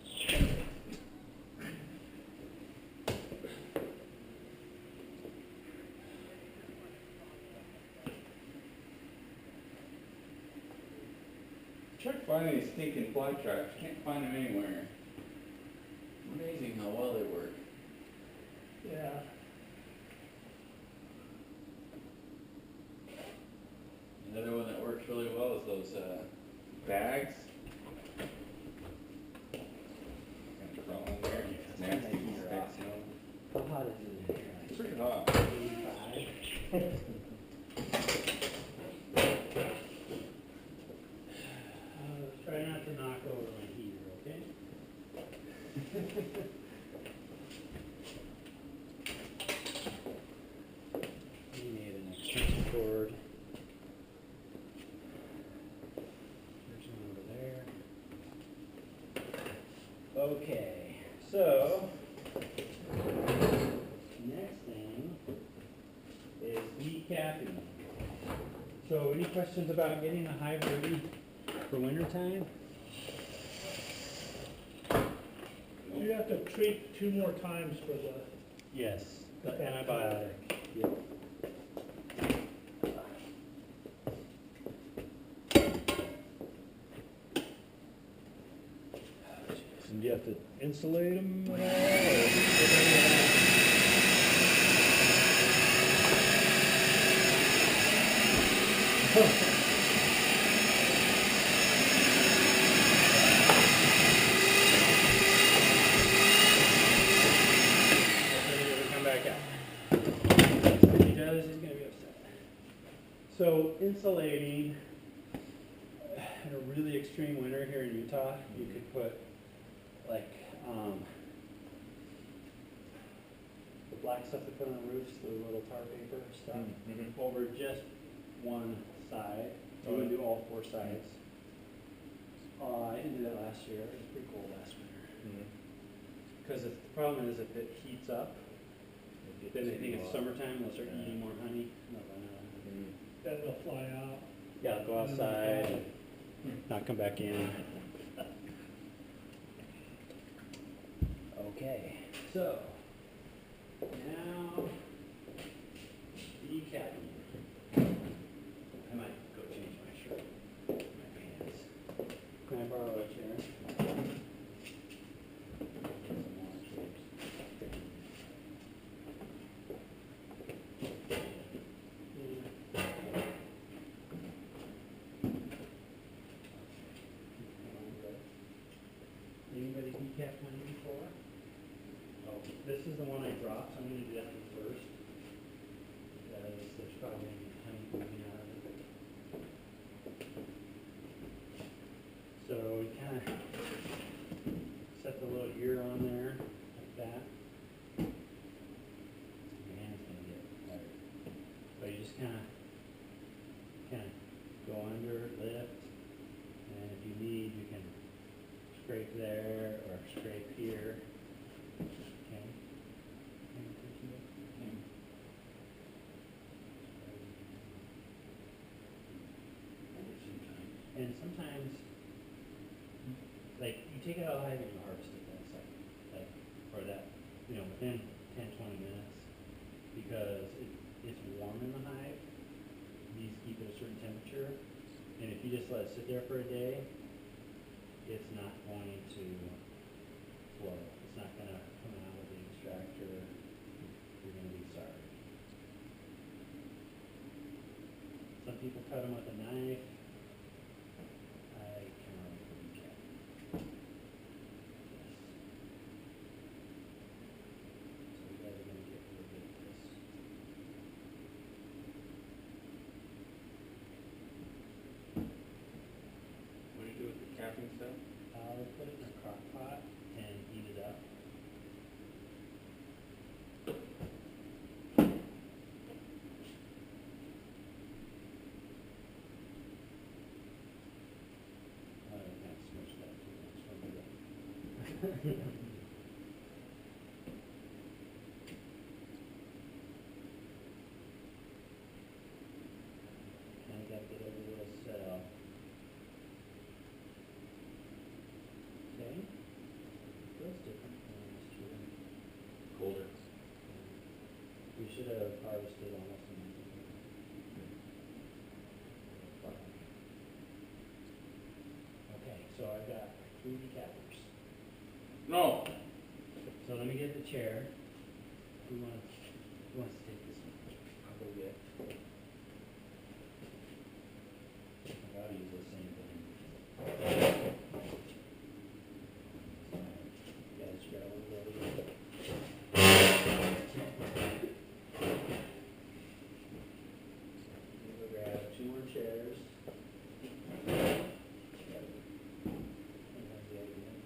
Try to find any stinking fly traps. Can't find them anywhere. Amazing how well they work. Yeah. Another one that works really well is those bags. Kind of crawl in there. Nasty insects. How hot is it in here? It's pretty hot. 85. Try not to knock over my heater, okay? We need an extension cord. There's one over there. Okay, so next thing is decapping. So any questions about getting the hive ready for winter time? You have to treat 2 more times for the. Yes, the antibiotic. Yep. And you have to insulate them at all? Come back out. If he does, he's gonna be upset. So insulating in a really extreme winter here in Utah, you could put like the black stuff they put on the roofs, the little tar paper stuff, over just one side. You wouldn't do all 4 sides. I didn't do that last year. It was pretty cold last winter. Because the problem is if it heats up, then they think it's summertime, they'll start eating more honey. and they'll run out of honey. Then they'll fly out. Yeah, they'll go outside, not come back in. Okay, so now decapping. I might go change my shirt, my pants. Can I borrow a chair? Some more chairs. Anybody decap honey before? Oh, this is the one I dropped, so I'm gonna do that one first. Because there's probably gonna be honey moving out of it. So we kinda set the little ear on there, like that. Your hand's gonna get tired. But you just kinda go under, lift, and sometimes, like, you take it out of the hive and you harvest it that second, like, or that, within 10, 20 minutes, because it's warm in the hive. It needs to keep it a certain temperature, and if you just let it sit there for a day, it's not going to flow. It's not going to come out with the extractor. You're going to be sorry. Some people cut them with a knife. I cannot remember the cat. Yes. So you guys are going to get real good at this. What do you do with the capping stuff? I'll put it in a crock pot and heat it up. I can't smush that too much. Kinda gotta get every little cell. Okay. Feels different from last year. Colder. We should have harvested almost a month ago. Okay, so I've got 3 decappers. No. So let me get the chair. Who wants to take this one? I'll go get. I'll use the same thing. You guys grab a little bit. We'll grab 2 more chairs. And then the other one.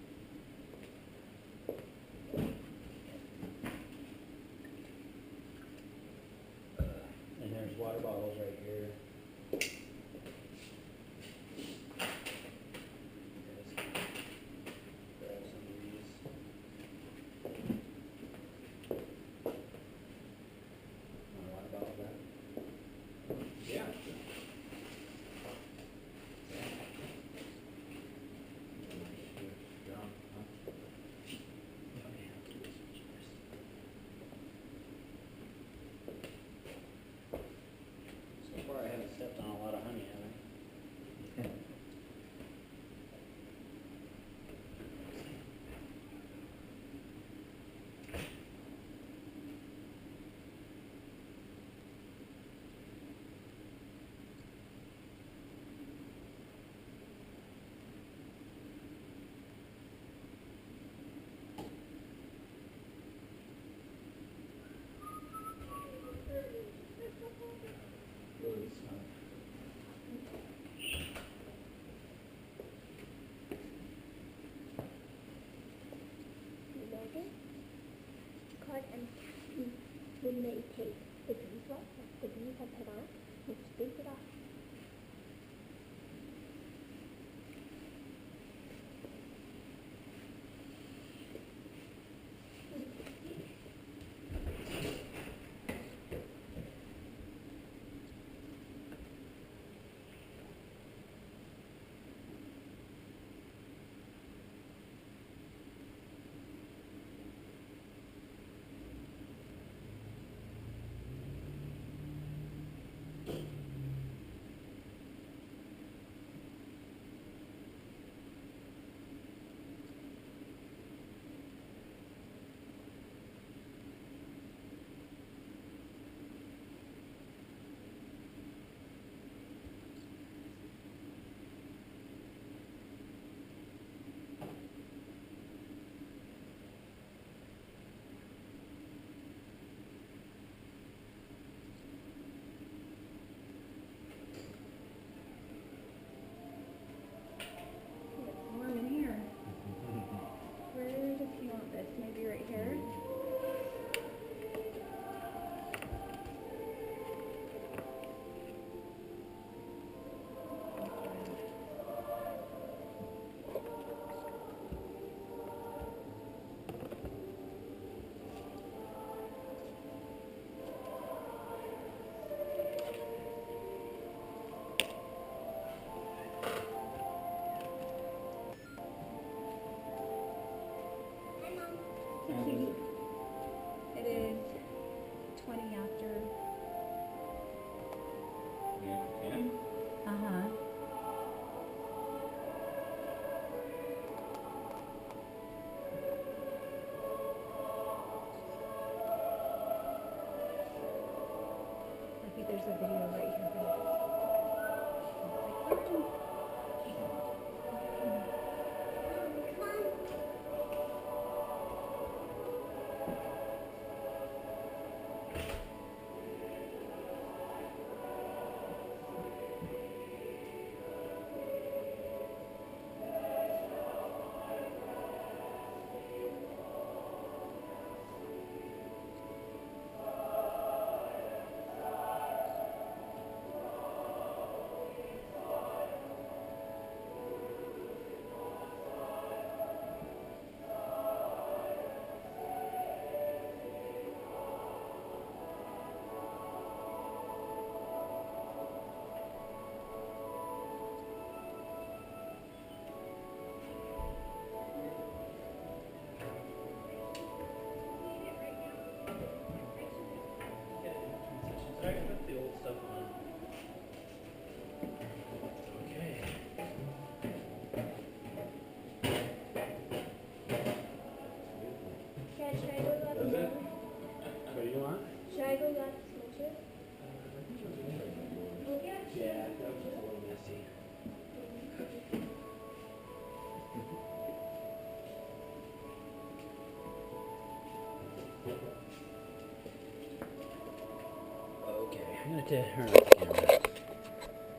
to turn the camera.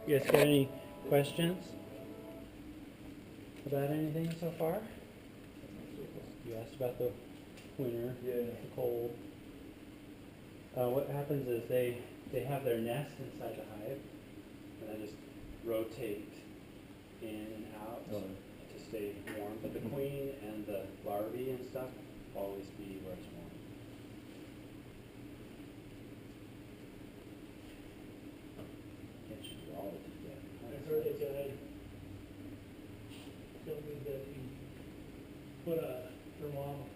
You guys got any questions about anything so far? You asked about the winter, the cold. What happens is they have their nest inside the hive, and they just rotate in and out to stay warm. But the queen and the larvae and stuff always be where it's warm. Can't show you all the detail. I heard a guy tell me that he put a remote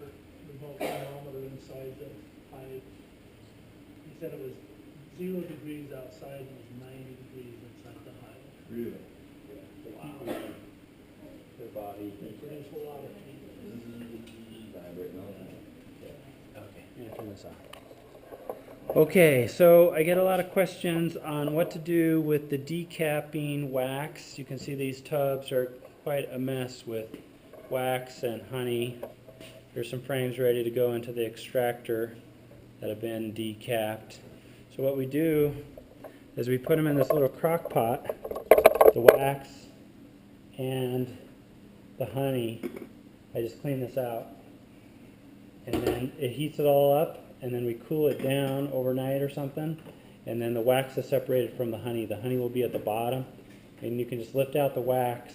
thermometer inside the hive. He said it was 0 degrees outside and it was 90 degrees inside the hive. Really? They keep them in their body. They produce a lot of heat. Okay, I'm gonna turn this off. Okay, so I get a lot of questions on what to do with the decapping wax. You can see these tubs are quite a mess with wax and honey. There's some frames ready to go into the extractor that have been decapped. So what we do is we put them in this little crock pot, the wax and the honey. I just clean this out. And then it heats it all up, and then we cool it down overnight or something, and then the wax is separated from the honey. The honey will be at the bottom, and you can just lift out the wax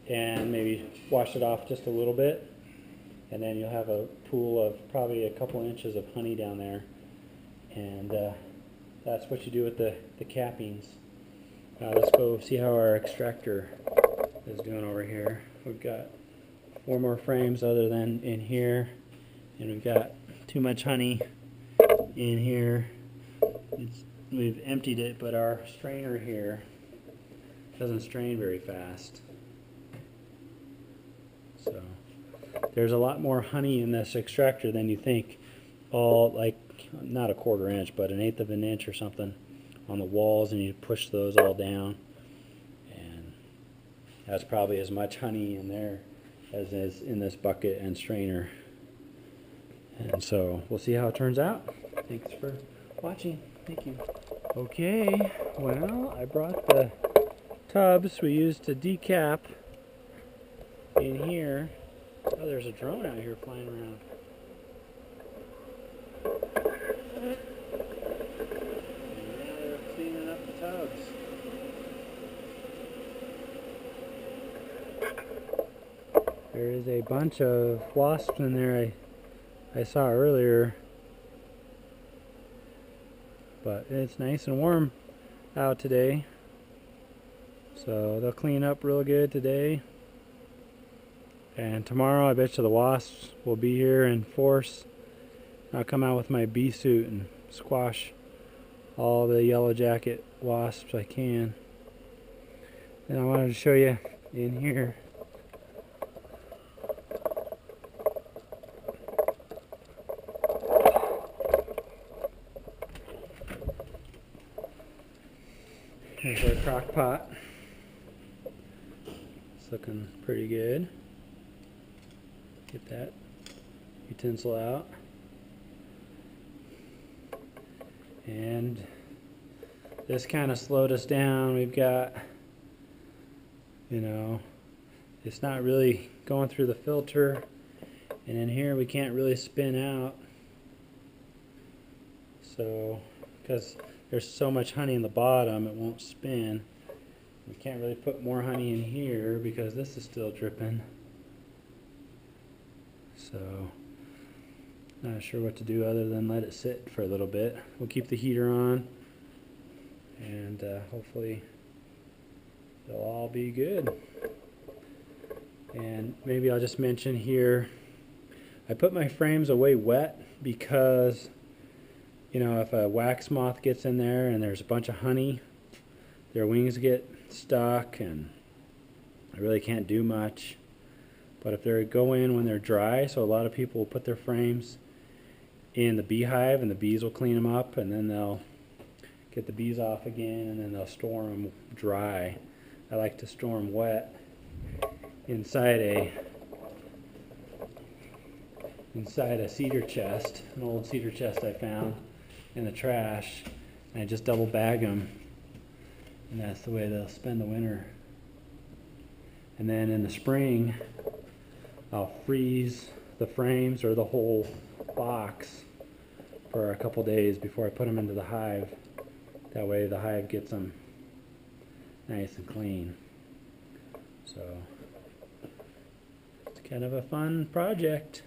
and maybe wash it off just a little bit, and then you'll have a pool of probably a couple inches of honey down there, and that's what you do with the cappings. Let's go see how our extractor is doing over here. We've got 4 more frames other than in here. And we've got too much honey in here. We've emptied it, but our strainer here doesn't strain very fast. So there's a lot more honey in this extractor than you think. All like not a 1/4 inch, but 1/8 of an inch or something on the walls, and you push those all down. And that's probably as much honey in there as is in this bucket and strainer. And so we'll see how it turns out. Thanks for watching. Thank you. Okay, well, I brought the tubs we used to decap in here. Oh, there's a drone out here flying around. And now they're cleaning up the tubs. There is a bunch of wasps in there I saw earlier, but it's nice and warm out today, so they'll clean up real good today, and tomorrow I bet you the wasps will be here in force. I'll come out with my bee suit and squash all the yellow jacket wasps I can. And I wanted to show you in here. Here's our crock pot. It's looking pretty good. Get that utensil out. And this kind of slowed us down. We've got, you know, it's not really going through the filter. And in here we can't really spin out. So, because there's so much honey in the bottom, it won't spin. We can't really put more honey in here because this is still dripping. So, not sure what to do other than let it sit for a little bit. We'll keep the heater on, and hopefully they'll all be good. And maybe I'll just mention here, I put my frames away wet because, you know, if a wax moth gets in there and there's a bunch of honey, their wings get stuck and I really can't do much. But if they go in when they're dry, so a lot of people will put their frames in the beehive and the bees will clean them up, and then they'll get the bees off again, and then they'll store them dry. I like to store them wet inside a cedar chest, an old cedar chest I found in the trash. And I just double bag them, and that's the way they'll spend the winter. And then in the spring, I'll freeze the frames or the whole box for a couple days before I put them into the hive. That way the hive gets them nice and clean. So it's kind of a fun project.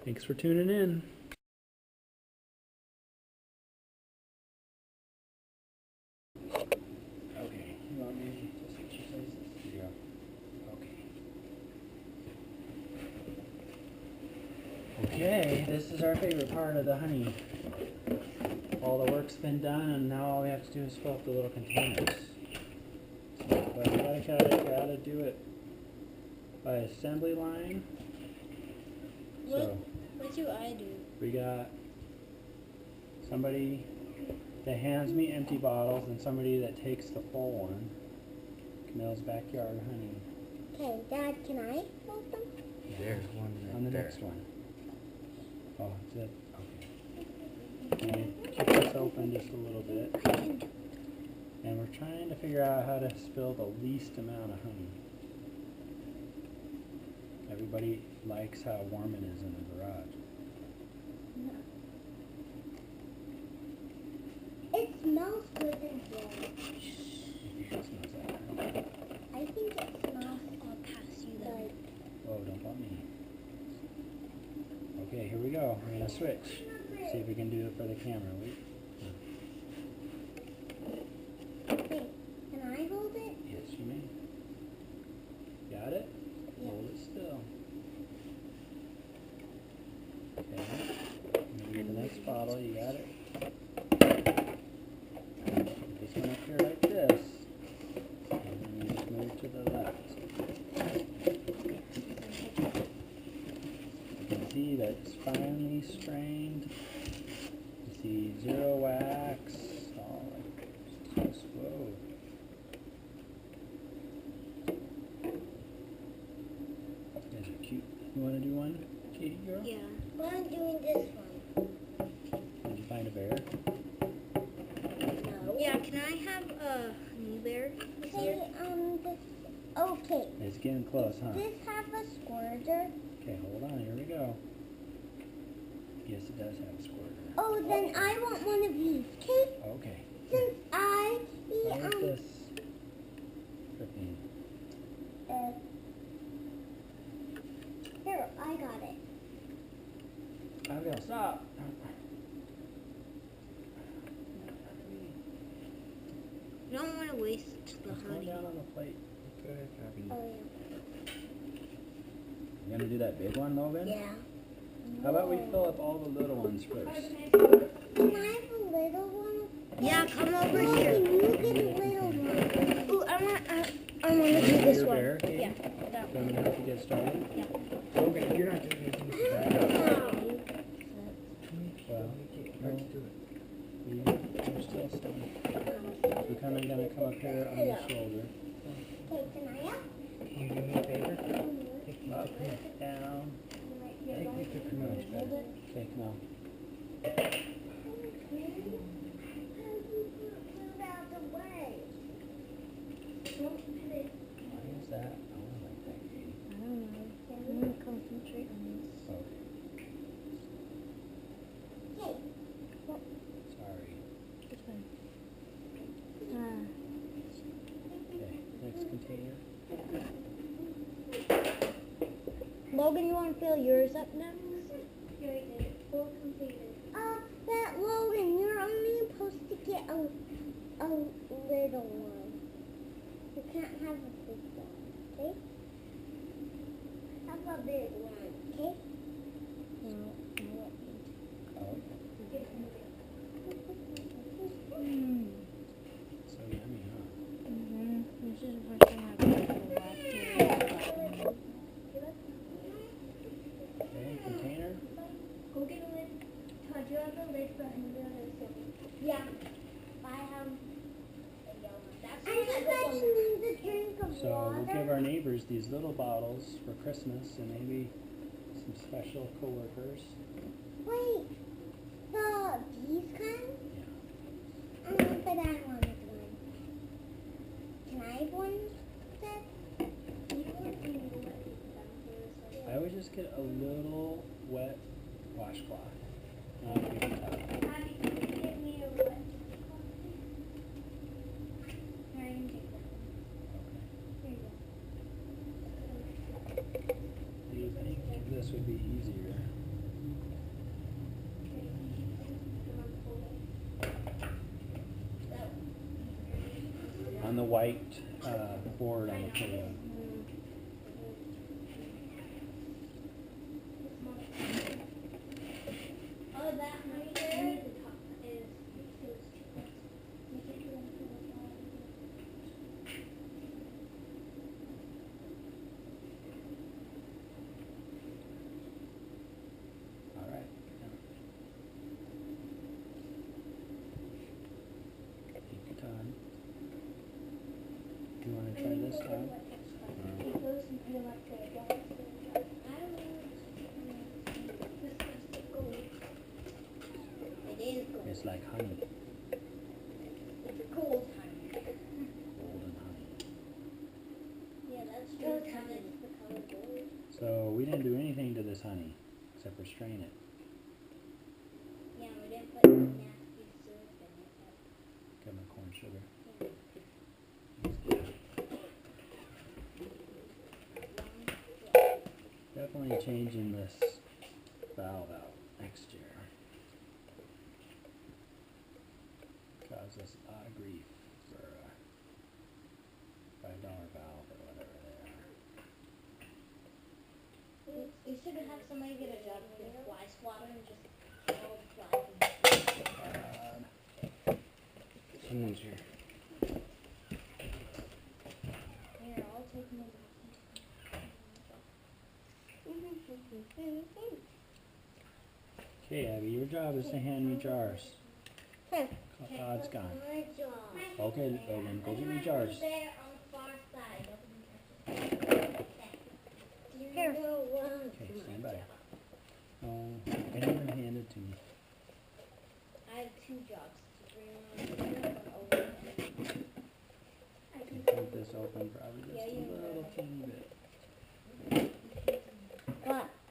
Thanks for tuning in. Okay, you want me to just exercise this? Yeah. Okay. Okay, this is our favorite part of the honey. All the work's been done, and now all we have to do is fill up the little containers. But we gotta do it by assembly line. So What do I do? we got somebody that hands me empty bottles and somebody that takes the full one. Camille's backyard honey. Okay, Dad, can I hold them? There's one right On the there. next one. Oh, is it? Okay. And keep this open just a little bit. And we're trying to figure out how to spill the least amount of honey. Everybody likes how warm it is in the garage. It smells good in here. It smells like that. I think it smells. I'll pass you that. Oh, don't bump me. Okay, here we go. We're gonna switch. See if we can do it for the camera. Wait. Wait, can I hold it? Yes, you may. Got it? Yeah. Hold it still. Okay. And get the next bottle. You got it? This one up here like this. And then you just move to the left. You can see that it's finely strained. You see zero wax. All like this. Whoa. You guys are cute. You want to do one, Katie girl? Yeah. Well, I'm doing this one. Did you find a bear? No. Yeah, can I have a honey bear? Okay, this. Okay. It's getting close, huh? Does this have a squirter? Okay, hold on. Here we go. Yes, it does have a squirter. Oh, then I want one of these. Okay. Okay. Since I What is this? Freaking. Here, I got it. Okay, stop. I don't want to waste the It's going honey. down on the plate. Okay, Abby. Oh, You gonna do that big one, Logan? yeah. How about we fill up all the little ones first? Can I have a little one? Yeah, come over here. Can you get a little one? Ooh, I want to do this Your one. bear, Katie? Yeah, that So I'm gonna have to get started. Yeah. Okay, you're not doing anything. Well, Let's do it. you're still standing. We're kind of gonna come up here on the shoulder. Okay, can I have? Can you do me a favor? Up, down. Take me to Camille's bed. Okay, come on. Why is that? I don't like that, Katie. I don't know. I'm going to concentrate on this. Okay, Hey, sorry. this one. Okay, next container. Logan, you want to fill yours up now? That Logan, you're only supposed to get a little one. You can't have a big one, okay? Have a big one, okay? No, Oh, so yummy, huh? This is the first time I've ever Okay, container. Go get a lid. Todd, you have a lid for Yeah. I have I just actually need a drink of So water. we'll give our neighbors these little bottles for Christmas and maybe some special coworkers. Wait, these kind? Yeah. but I wanted one. Can I have one instead? I would just get a little wet washcloth. Not a big tub. Daddy, can you get me a what? Here, I can take that one. Here you go. Do you think this would be easier? On the white board on the table. Oh, that right there is Alright. Take your time. Do you want to try this time? It goes into like the I don't know. This is the gold. It is gold. It's like honey. It's gold honey. Golden honey. Yeah, that's true. It's the color gold. So we didn't do anything to this honey except for strain it. Yeah, we didn't put nasty syrup in it. Give them corn sugar. Definitely changing this valve out next year. Cause us a lot of grief for a $5 valve or whatever they are. You should have somebody get a job to get a fly swatter and just all flies. Someone's here. Here, I'll take them. Okay, Abby, your job is to hand me jars. Here. Todd's gone. My job. Okay, Logan, go get me jars. There on the far side. Here. Okay, stand by. Oh, I never handed to me. I have 2 jobs to bring on over. I can cut this open probably just a little teeny bit.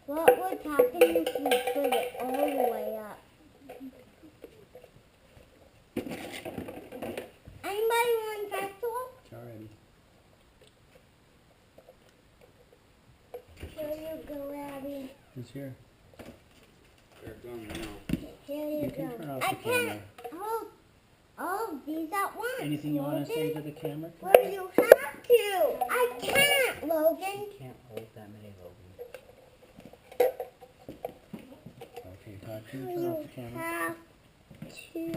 What would happen if you put it all the way up? Anybody want pretzel? Alrighty. Here you go, Abby. Who's here? They're gone now. Here you, You can go. turn off I the camera. can't hold all of these at once. Anything you want to say Logan? to the camera? Well, you have to. I can't, Logan. Can't hold that many, Logan. Okay, Todd, can you turn off the camera? Have to.